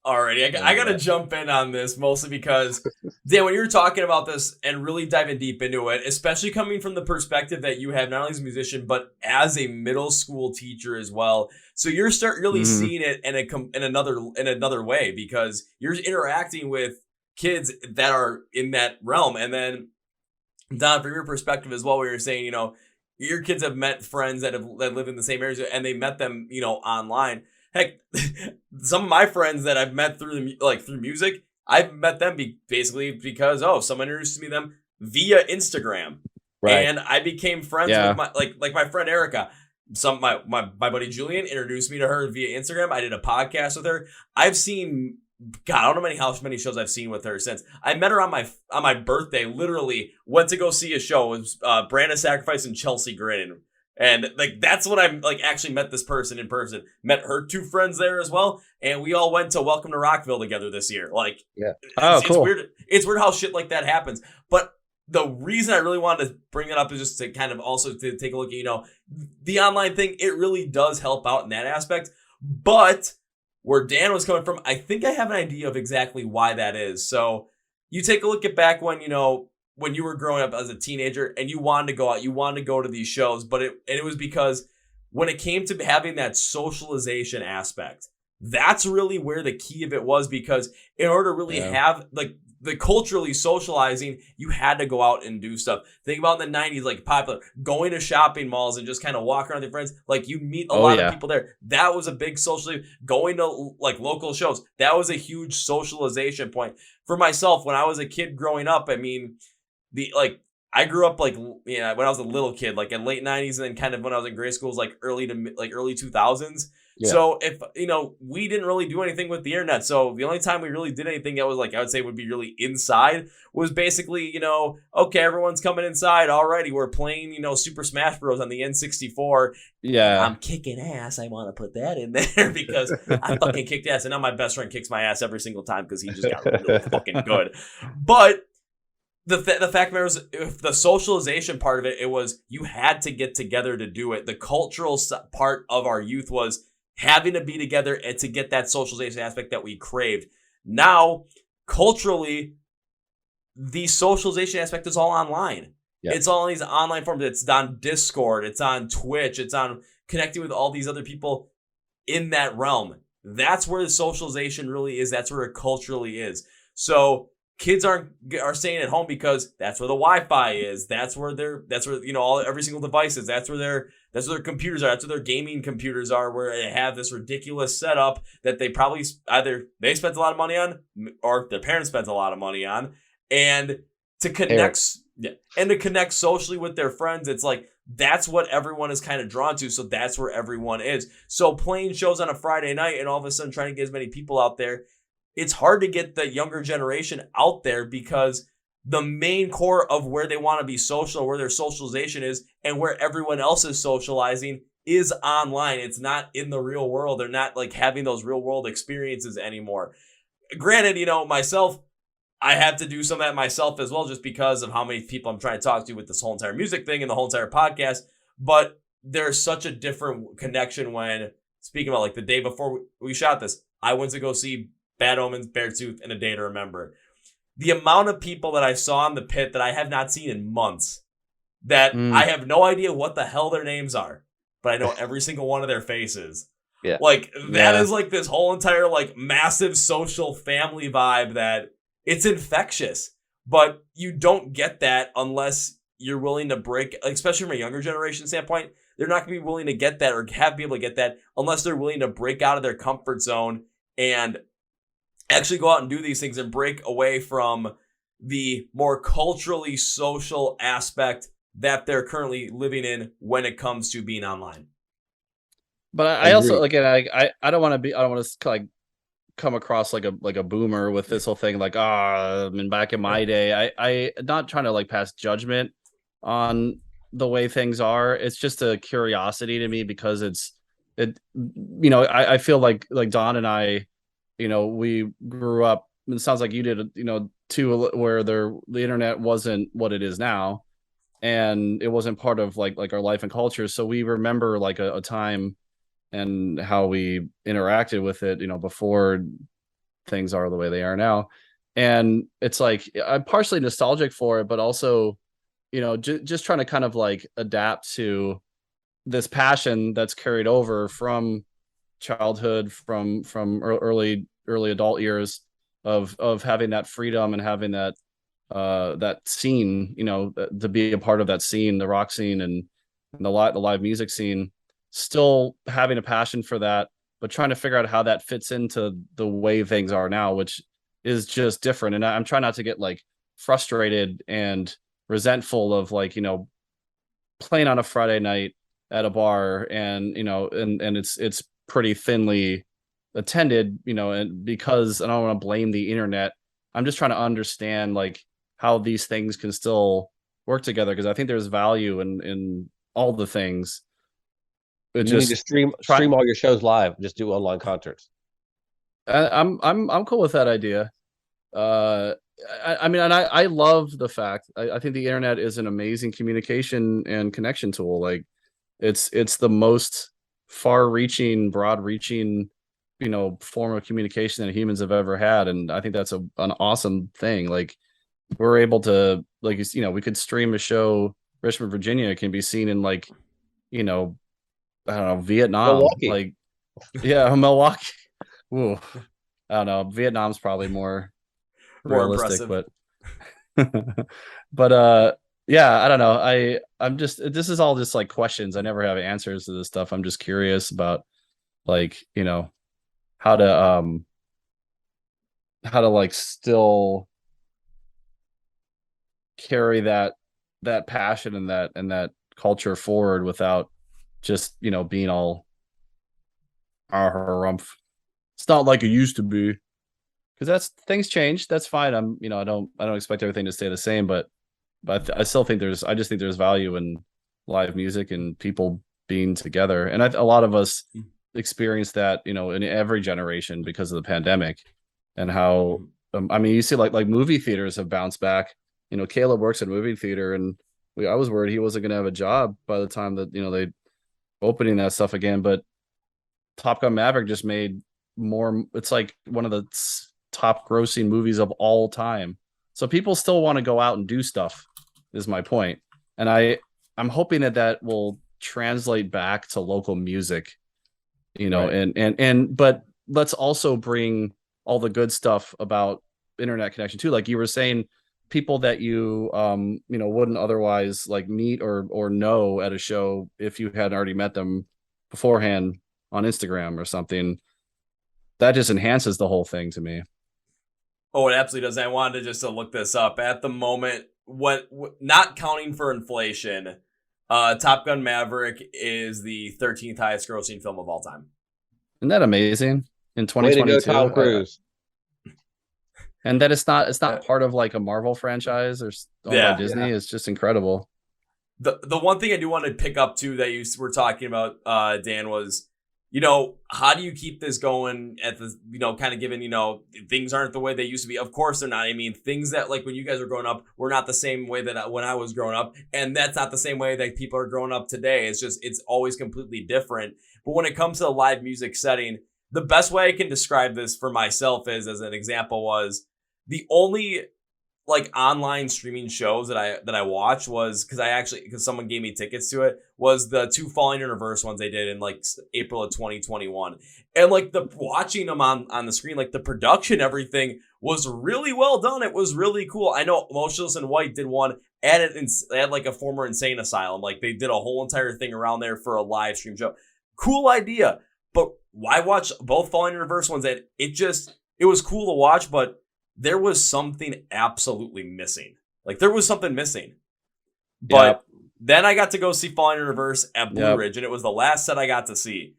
A: Alrighty, I gotta jump in on this, mostly because, Dan, when you were talking about this and really diving deep into it, especially coming from the perspective that you have not only as a musician, but as a middle school teacher as well. So you're really seeing it in another way, because you're interacting with kids that are in that realm. And then, Don, from your perspective as well, where you're saying, your kids have met friends that live in the same areas, and they met them, online. Heck, some of my friends that I've met through music, I've met them basically because someone introduced me to them via Instagram,
B: right?
A: And I became friends with my friend Erica. My buddy Julian introduced me to her via Instagram. I did a podcast with her. I've seen, God, I don't know how many shows I've seen with her since. I met her on my birthday. Literally went to go see a show. It was Brand of Sacrifice and Chelsea Grin. And like, that's when I like actually met this person in person. Met her two friends there as well, and we all went to Welcome to Rockville together this year. Like,
B: yeah,
C: cool.
A: It's weird. It's weird how shit like that happens. But the reason I really wanted to bring it up is just to kind of also to take a look at the online thing. It really does help out in that aspect. But where Dan was coming from, I think I have an idea of exactly why that is. So you take a look at back when when you were growing up as a teenager and you wanted to go out, you wanted to go to these shows, but it was because when it came to having that socialization aspect, that's really where the key of it was, because in order to really have like the culturally socializing, you had to go out and do stuff. Think about in the 90s, like popular, going to shopping malls and just kind of walk around with your friends. Like you meet a lot of people there. That was a big social, going to like local shows. That was a huge socialization point for myself when I was a kid growing up. I mean, I grew up like, when I was a little kid, like in late 90s, and then kind of when I was in grade school, it was like early 2000s.
B: Yeah.
A: So if, we didn't really do anything with the internet. So the only time we really did anything that was like, I would say would be really inside was basically, okay, everyone's coming inside. Alrighty, we're playing, Super Smash Bros. On the N64.
C: Yeah.
A: I'm kicking ass. I want to put that in there because I fucking kicked ass. And now my best friend kicks my ass every single time because he just got really fucking good. But the fact of the matter is, if the socialization part of it, it was you had to get together to do it. The cultural part of our youth was having to be together and to get that socialization aspect that we craved. Now, culturally, the socialization aspect is all online.
B: Yeah.
A: It's all in these online forms. It's on Discord. It's on Twitch. It's on connecting with all these other people in that realm. That's where the socialization really is. That's where it culturally is. So kids are staying at home because that's where the Wi-Fi is. That's where every single device is. That's where their computers are. That's where their gaming computers are, where they have this ridiculous setup that they probably either they spent a lot of money on or their parents spent a lot of money on. And to connect socially with their friends, it's like that's what everyone is kind of drawn to. So that's where everyone is. So playing shows on a Friday night and all of a sudden trying to get as many people out there, it's hard to get the younger generation out there because the main core of where they want to be social, where their socialization is, and where everyone else is socializing is online. It's not in the real world. They're not like having those real world experiences anymore. Granted, myself, I have to do some of that myself as well, just because of how many people I'm trying to talk to with this whole entire music thing and the whole entire podcast. But there's such a different connection when speaking about like the day before we shot this, I went to go see Bad Omens, Beartooth, and A Day to Remember. The amount of people that I saw in the pit that I have not seen in months, that I have no idea what the hell their names are, but I know every single one of their faces.
B: Yeah.
A: Like, that is like this whole entire like massive social family vibe that it's infectious. But you don't get that unless you're willing to break, especially from a younger generation standpoint, they're not going to be willing to get that or be able to get that unless they're willing to break out of their comfort zone and actually go out and do these things and break away from the more culturally social aspect that they're currently living in when it comes to being online.
C: But I also, again, I don't want to like come across like a boomer with this whole thing. Like, I mean, back in my day, I not trying to like pass judgment on the way things are. It's just a curiosity to me because I feel like Don and I, we grew up, and it sounds like you did, too, where the internet wasn't what it is now, and it wasn't part of like our life and culture. So we remember like a time and how we interacted with it, before things are the way they are now. And it's like, I'm partially nostalgic for it, but also, just trying to kind of like adapt to this passion that's carried over from childhood, from early adult years of having that freedom and having that scene, to be a part of that scene, the rock scene and the live music scene, still having a passion for that, but trying to figure out how that fits into the way things are now, which is just different. And I'm trying not to get like frustrated and resentful of like, playing on a Friday night at a bar and, and it's pretty thinly attended, and because I don't want to blame the internet, I'm just trying to understand like how these things can still work together, because I think there's value in all the things.
B: You need to stream all your shows live. Just do online concerts.
C: I'm cool with that idea. I mean, and I love the fact I think the internet is an amazing communication and connection tool. Like, it's the most far-reaching, broad-reaching, form of communication that humans have ever had, and I think that's an awesome thing. Like, we're able to, like, we could stream a show. Richmond, Virginia can be seen in like, I don't know, Vietnam,
B: Milwaukee.
C: like, yeah, Milwaukee. Ooh, I don't know. Vietnam's probably more realistic, but yeah, I don't know. I'm just, this is all just like questions. I never have answers to this stuff. I'm just curious about like, how to like still carry that passion and that culture forward without just, you know, being all harumph. It's not like it used to be, because that's things change. That's fine. I'm, you know, I don't expect everything to stay the same, but I still think I just think there's value in live music and people being together. And a lot of us experienced that, you know, in every generation because of the pandemic, and how I mean, you see like movie theaters have bounced back. You know, Caleb works in a movie theater, and I was worried he wasn't going to have a job by the time that, you know, they opening that stuff again. But Top Gun Maverick just made more. It's like one of the top grossing movies of all time. So people still want to go out and do stuff, is my point. And I'm hoping that will translate back to local music, you know, right. and but let's also bring all the good stuff about internet connection too. Like you were saying, people that you you know, wouldn't otherwise like meet or know at a show if you hadn't already met them beforehand on Instagram or something. That just enhances the whole thing to me.
A: Oh, it absolutely does. I wanted to just look this up. At the moment, what not counting for inflation, Top Gun Maverick is the 13th highest grossing film of all time.
C: Isn't that amazing? In 2022,
B: way to go, Tom Cruise.
C: And that it's not part of like a Marvel franchise or owned by Disney. Yeah. It's just incredible.
A: The one thing I do want to pick up too that you were talking about, Dan, was, you know, how do you keep this going at the, you know, kind of given, you know, things aren't the way they used to be. Of course they're not. I mean, things that like when you guys were growing up were not the same way that when I was growing up. And that's not the same way that people are growing up today. It's just, it's always completely different. But when it comes to the live music setting, the best way I can describe this for myself is, as an example, was the only like online streaming shows that I watched was because someone gave me tickets to it, was the 2 Falling in Reverse ones they did in like April of 2021. And like watching them on the screen, like the production, everything was really well done. It was really cool. I know Motionless in White did one at like a former insane asylum. Like they did a whole entire thing around there for a live stream show. Cool idea. But why watch both Falling in Reverse ones? That it was cool to watch, but there was something absolutely missing. Like there was something missing. But then I got to go see Falling in Reverse at Blue Ridge, and it was the last set I got to see.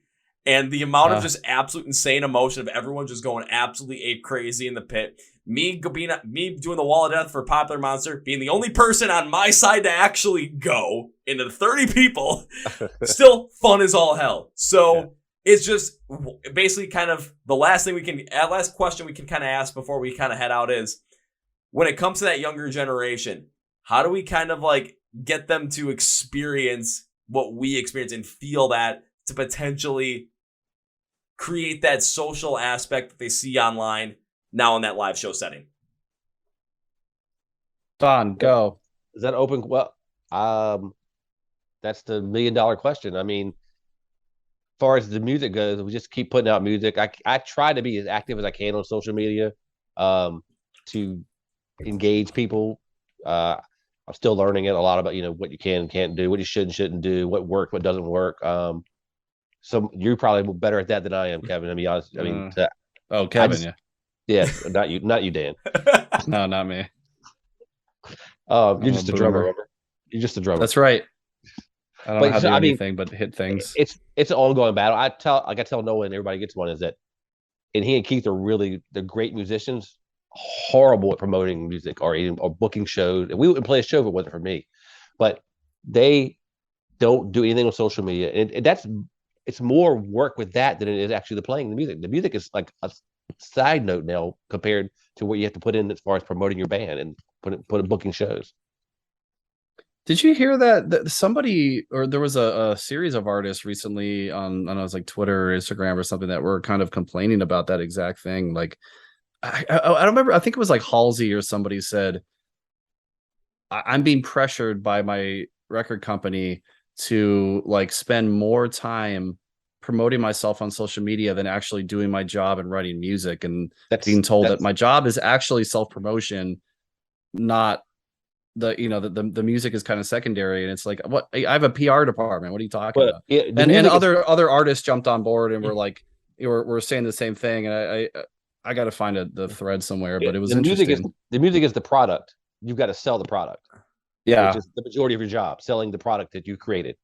A: And the amount of just absolute insane emotion of everyone just going absolutely ape crazy in the pit. Me doing the Wall of Death for Popular Monster, being the only person on my side to actually go into 30 people, still fun as all hell. So it's just basically kind of the last question we can kind of ask before we kind of head out is, when it comes to that younger generation, how do we kind of like get them to experience what we experience and feel that to potentially create that social aspect that they see online now in that live show setting?
C: Don, go.
B: Is that open? Well, that's the $1 million question. I mean, as far as the music goes, we just keep putting out music. I try to be as active as I can on social media to engage people. I'm still learning it a lot about, you know, what you can and can't do, what you should and shouldn't do, what works, what doesn't work. So you're probably better at that than I am, Kevin. I mean, honest. I mean,
C: Kevin,
B: yeah, not you, Dan.
C: No, not me.
B: You're just a drummer. You're just a drummer.
C: That's right. I don't know how to do anything but hit things.
B: It's an ongoing battle. I tell Noah, and everybody gets one, is that, and he and Keith are they're great musicians, horrible at promoting music or booking shows. And we wouldn't play a show if it wasn't for me. But they don't do anything on social media, and it's more work with that than it is actually the playing the music. The music is like a side note now compared to what you have to put in as far as promoting your band and put booking shows.
C: Did you hear that somebody, or there was a series of artists recently on, I don't know, it was like Twitter or Instagram or something, that were kind of complaining about that exact thing? Like, I don't remember. I think it was like Halsey or somebody said, I'm being pressured by my record company to like spend more time promoting myself on social media than actually doing my job and writing music. And being told that my job is actually self-promotion, not the music is kind of secondary. And it's like, what? I have a PR department. What are you talking about? Yeah, and other artists jumped on board and were like, we're saying the same thing. And I got to find the thread somewhere, but it was interesting.
B: The music is the product. you've got to sell the product.
C: Yeah.
B: Which is the majority of your job, selling the product that you created.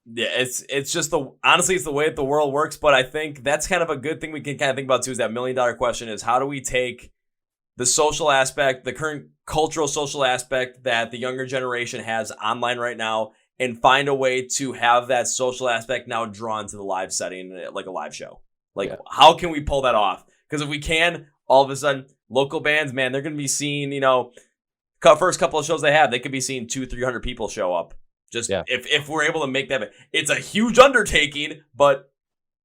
A: Yeah, it's just honestly, it's the way that the world works. But I think that's kind of a good thing we can kind of think about too. Is that $1 million question is how do we take the social aspect, the current cultural social aspect that the younger generation has online right now, and find a way to have that social aspect now drawn to the live setting, like a live show. Like, how can we pull that off? Because if we can, all of a sudden, local bands, man, they're going to be seeing, first couple of shows they have, they could be seeing 200-300 people show up. Just if we're able to make that, it's a huge undertaking, but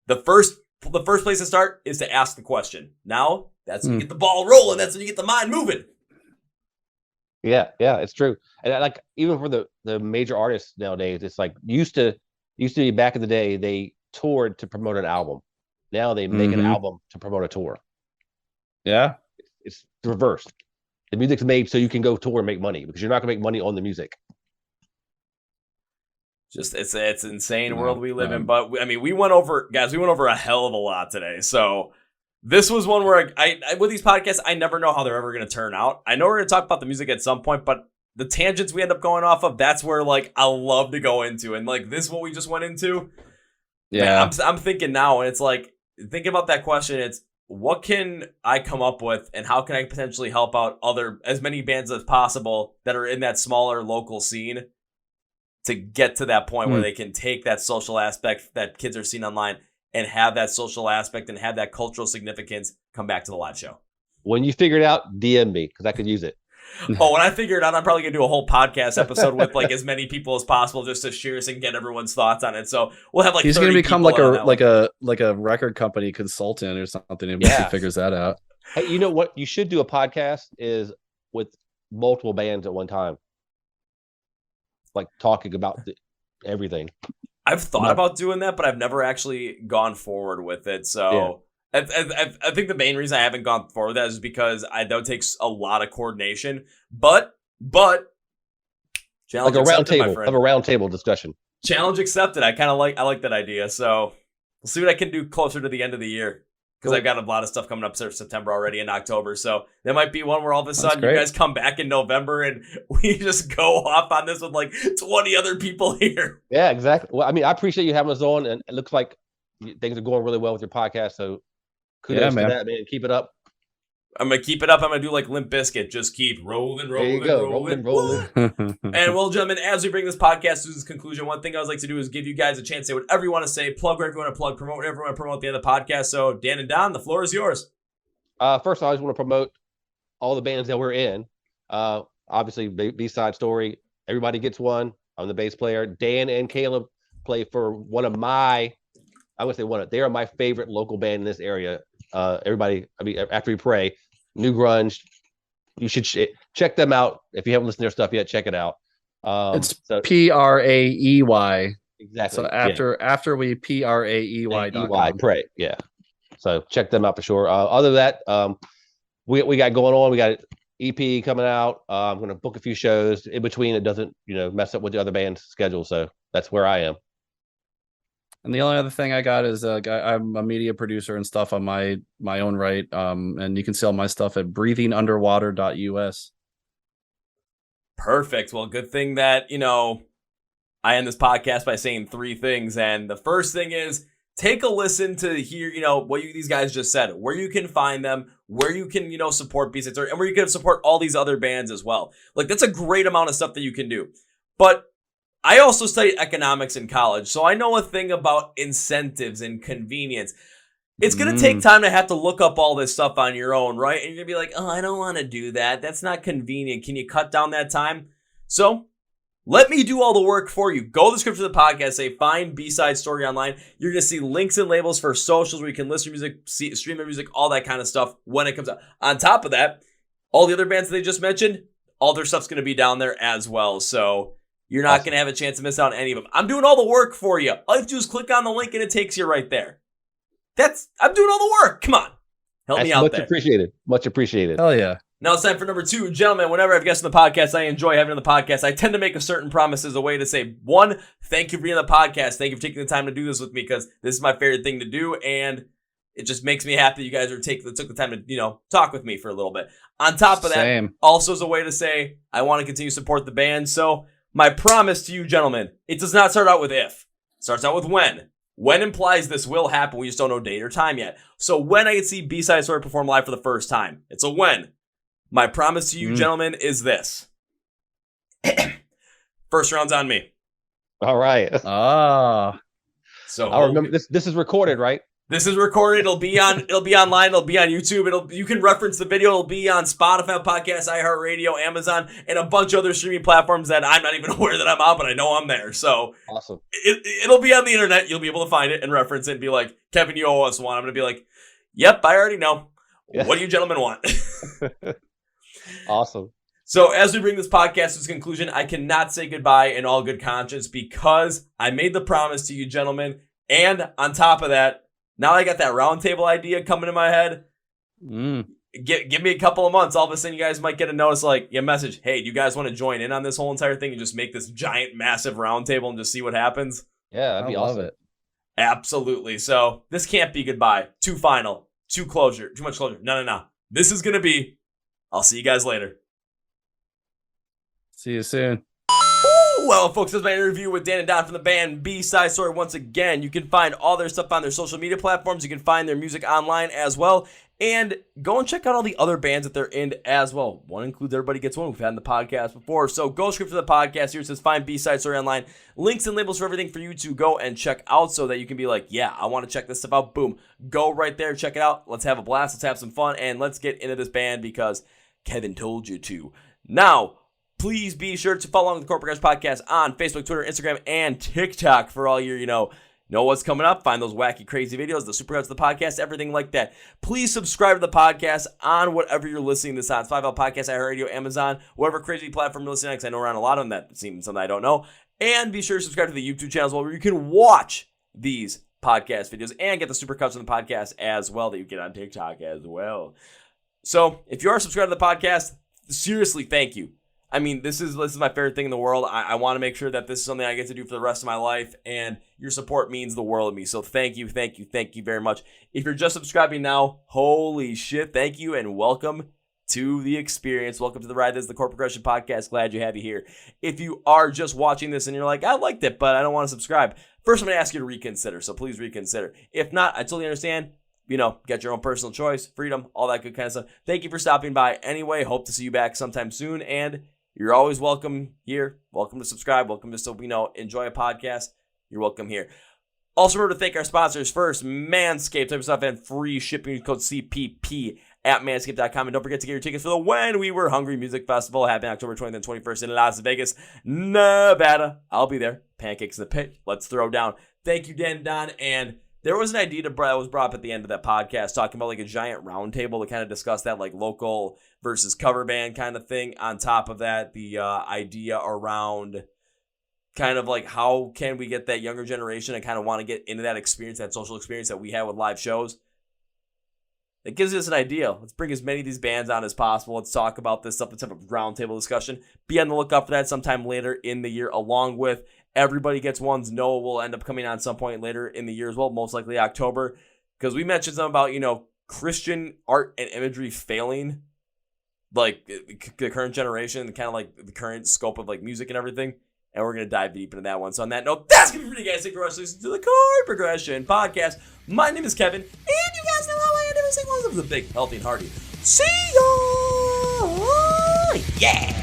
A: the first place to start is to ask the question. Now that's when you get the ball rolling. That's when you get the mind moving.
B: Yeah, it's true. And like even for the major artists nowadays, it's like used to be back in the day. They toured to promote an album. Now they make an album to promote a tour.
C: Yeah,
B: it's reversed. The music's made so you can go tour and make money because you're not gonna make money on the music.
A: Just it's an insane world we live in. But I mean, we went over a hell of a lot today. So this was one where I with these podcasts, I never know how they're ever going to turn out. I know we're going to talk about the music at some point, but the tangents we end up going off of, that's where like I love to go into. And like this, what we just went into. Yeah, man, I'm thinking now, and it's like thinking about that question. It's what can I come up with, and how can I potentially help out as many bands as possible that are in that smaller local scene, to get to that point where they can take that social aspect that kids are seeing online and have that social aspect and have that cultural significance come back to the live show.
B: When you figure it out, DM me because I could use it.
A: Oh, when I figure it out, I'm probably going to do a whole podcast episode with like as many people as possible just to share and get everyone's thoughts on it. So we'll have like
C: he's going to become like a record company consultant or something if he figures that out.
B: Hey, you know what? You should do a podcast is with multiple bands at one time. Like talking about everything.
A: I've thought about doing that, but I've never actually gone forward with it. So I think the main reason I haven't gone forward with that is because that would take a lot of coordination. But challenge
B: like a round
A: accepted,
B: table of a round table discussion.
A: Challenge accepted. I like that idea. So we'll see what I can do closer to the end of the year. Because I've got a lot of stuff coming up September already in October. So there might be one where all of a sudden you guys come back in November and we just go off on this with like 20 other people here.
B: Yeah, exactly. Well, I mean, I appreciate you having us on, and it looks like things are going really well with your podcast. So kudos to that, man. Keep it up.
A: I'm going to keep it up. I'm going to do like Limp Bizkit. Just keep rolling.
B: There you go. Rolling.
A: And well, gentlemen, as we bring this podcast to its conclusion, one thing I would like to do is give you guys a chance to say whatever you want to say, plug whatever you want to plug, promote whatever you want to promote at the end of the podcast. So Dan and Don, the floor is yours.
B: First, I just want to promote all the bands that we're in. Obviously, B-Side Story. Everybody gets one. I'm the bass player. Dan and Caleb play for one of my, I would say they are my favorite local band in this area. Everybody, I mean, After We Pray, New Grunge, you should check them out. If you haven't listened to their stuff yet, check it out.
C: It's Praey.
B: Exactly.
C: So after we Praey.com.
B: Pray. Yeah. So check them out for sure. Other than that, we got going on. We got EP coming out. I'm going to book a few shows in between. It doesn't, mess up with the other band's schedule. So that's where I am.
C: And the only other thing I got is I'm a media producer and stuff on my own right. And you can see all my stuff at breathingunderwater.us.
A: Perfect. Well, good thing that, I end this podcast by saying three things. And the first thing is take a listen to hear, what these guys just said, where you can find them, where you can, support B-Sides, and where you can support all these other bands as well. Like, that's a great amount of stuff that you can do. But I also studied economics in college, so I know a thing about incentives and convenience. It's going to take time to have to look up all this stuff on your own, right? And you're going to be like, oh, I don't want to do that. That's not convenient. Can you cut down that time? So let me do all the work for you. Go to the description of the podcast, say find B-Side Story online. You're going to see links and labels for socials where you can listen to music, stream their music, all that kind of stuff when it comes out. On top of that, all the other bands that they just mentioned, all their stuff's going to be down there as well. So you're not going to have a chance to miss out on any of them. I'm doing all the work for you. All you have to do is click on the link and it takes you right there. I'm doing all the work. Come on. Help me out there.
B: Much appreciated.
C: Hell yeah.
A: Now it's time for number 2. Gentlemen, whenever I've guests on the podcast, I enjoy having on the podcast. I tend to make a certain promise as a way to say, 1, thank you for being on the podcast. Thank you for taking the time to do this with me because this is my favorite thing to do. And It just makes me happy you guys took the time to, talk with me for a little bit. On top of that,
C: Same.
A: also is a way to say I want to continue to support the band. So my promise to you, gentlemen, it does not start out with if. It starts out with when. When implies this will happen. We just don't know date or time yet. So when I can see B-Side Story perform live for the first time, it's a when. My promise to you, gentlemen, is this. First round's on me.
B: All right.
A: So
B: I remember this is recorded, right?
A: This is recorded. It'll be online. It'll be on YouTube. You can reference the video. It'll be on Spotify, Podcast, iHeart Radio, Amazon, and a bunch of other streaming platforms that I'm not even aware that I'm on, but I know I'm there. So
B: awesome.
A: It'll be on the internet. You'll be able to find it and reference it and be like, Kevin, you owe us one. I'm going to be like, yep, I already know. Yeah. What do you gentlemen want?
B: Awesome.
A: So as we bring this podcast to its conclusion, I cannot say goodbye in all good conscience because I made the promise to you gentlemen. And on top of that, now I got that roundtable idea coming in my head. Give me a couple of months. All of a sudden, you guys might get a notice message. Hey, do you guys want to join in on this whole entire thing and just make this giant, massive roundtable and just see what happens?
B: Yeah, that'd be awesome.
C: Love it.
A: Absolutely. So this can't be goodbye. Too final. Too much closure. No. This is going to be, I'll see you guys later.
C: See you soon.
A: Well, folks, this is my interview with Dan and Don from the band B-Side Story. Once again, you can find all their stuff on their social media platforms. You can find their music online as well. And go and check out all the other bands that they're in as well. One includes Everybody Gets One. We've had in the podcast before. So go script for the podcast. Here it says find B-Side Story online. Links and labels for everything for you to go and check out so that you can be like, yeah, I want to check this stuff out. Boom. Go right there. Check it out. Let's have a blast. Let's have some fun. And let's get into this band because Kevin told you to. Now, please be sure to follow along with the Chord Progression Podcast on Facebook, Twitter, Instagram, and TikTok for all your, know what's coming up. Find those wacky, crazy videos, the supercuts of the podcast, everything like that. Please subscribe to the podcast on whatever you're listening to this on. Spotify Podcast, iHeart Radio, Amazon, whatever crazy platform you're listening on, because I know around a lot of them that seems something I don't know. And be sure to subscribe to the YouTube channel as well, where you can watch these podcast videos and get the supercuts of the podcast as well that you get on TikTok as well. So if you are subscribed to the podcast, seriously, thank you. I mean, this is my favorite thing in the world. I want to make sure that this is something I get to do for the rest of my life, and your support means the world to me. So thank you very much. If you're just subscribing now, holy shit, thank you, and welcome to the experience. Welcome to the ride. This is the Chord Progression Podcast. Glad you have you here. If you are just watching this and you're like, I liked it, but I don't want to subscribe, first I'm going to ask you to reconsider, so please reconsider. If not, I totally understand. Get your own personal choice, freedom, all that good kind of stuff. Thank you for stopping by anyway. Hope to see you back sometime soon, and you're always welcome here. Welcome to subscribe. Welcome to enjoy a podcast. You're welcome here. Also, remember to thank our sponsors first, Manscaped, type of stuff, and free shipping. Code CPP at manscaped.com. And don't forget to get your tickets for the When We Were Hungry Music Festival happening October 20th and 21st in Las Vegas, Nevada. I'll be there. Pancakes in the pit. Let's throw down. Thank you, Dan and Don. And there was an idea that was brought up at the end of that podcast talking about a giant round table to kind of discuss that local versus cover band kind of thing. On top of that, the idea around kind of how can we get that younger generation and kind of want to get into that experience, that social experience that we have with live shows. It gives us an idea. Let's bring as many of these bands on as possible. Let's talk about this stuff. Let's have a roundtable discussion. Be on the lookout for that sometime later in the year, along with Everybody Gets One's Noah will end up coming on some point later in the year as well, most likely October, because we mentioned something about, Christian art and imagery failing, the current generation, kind of the current scope of music and everything, and we're going to dive deep into that one. So on that note, that's going to be pretty guys. Thank you for listening to the Chord Progression Podcast. My name is Kevin, and you guys know how I end every single one of them. Big, healthy, and hearty. See ya! Yeah!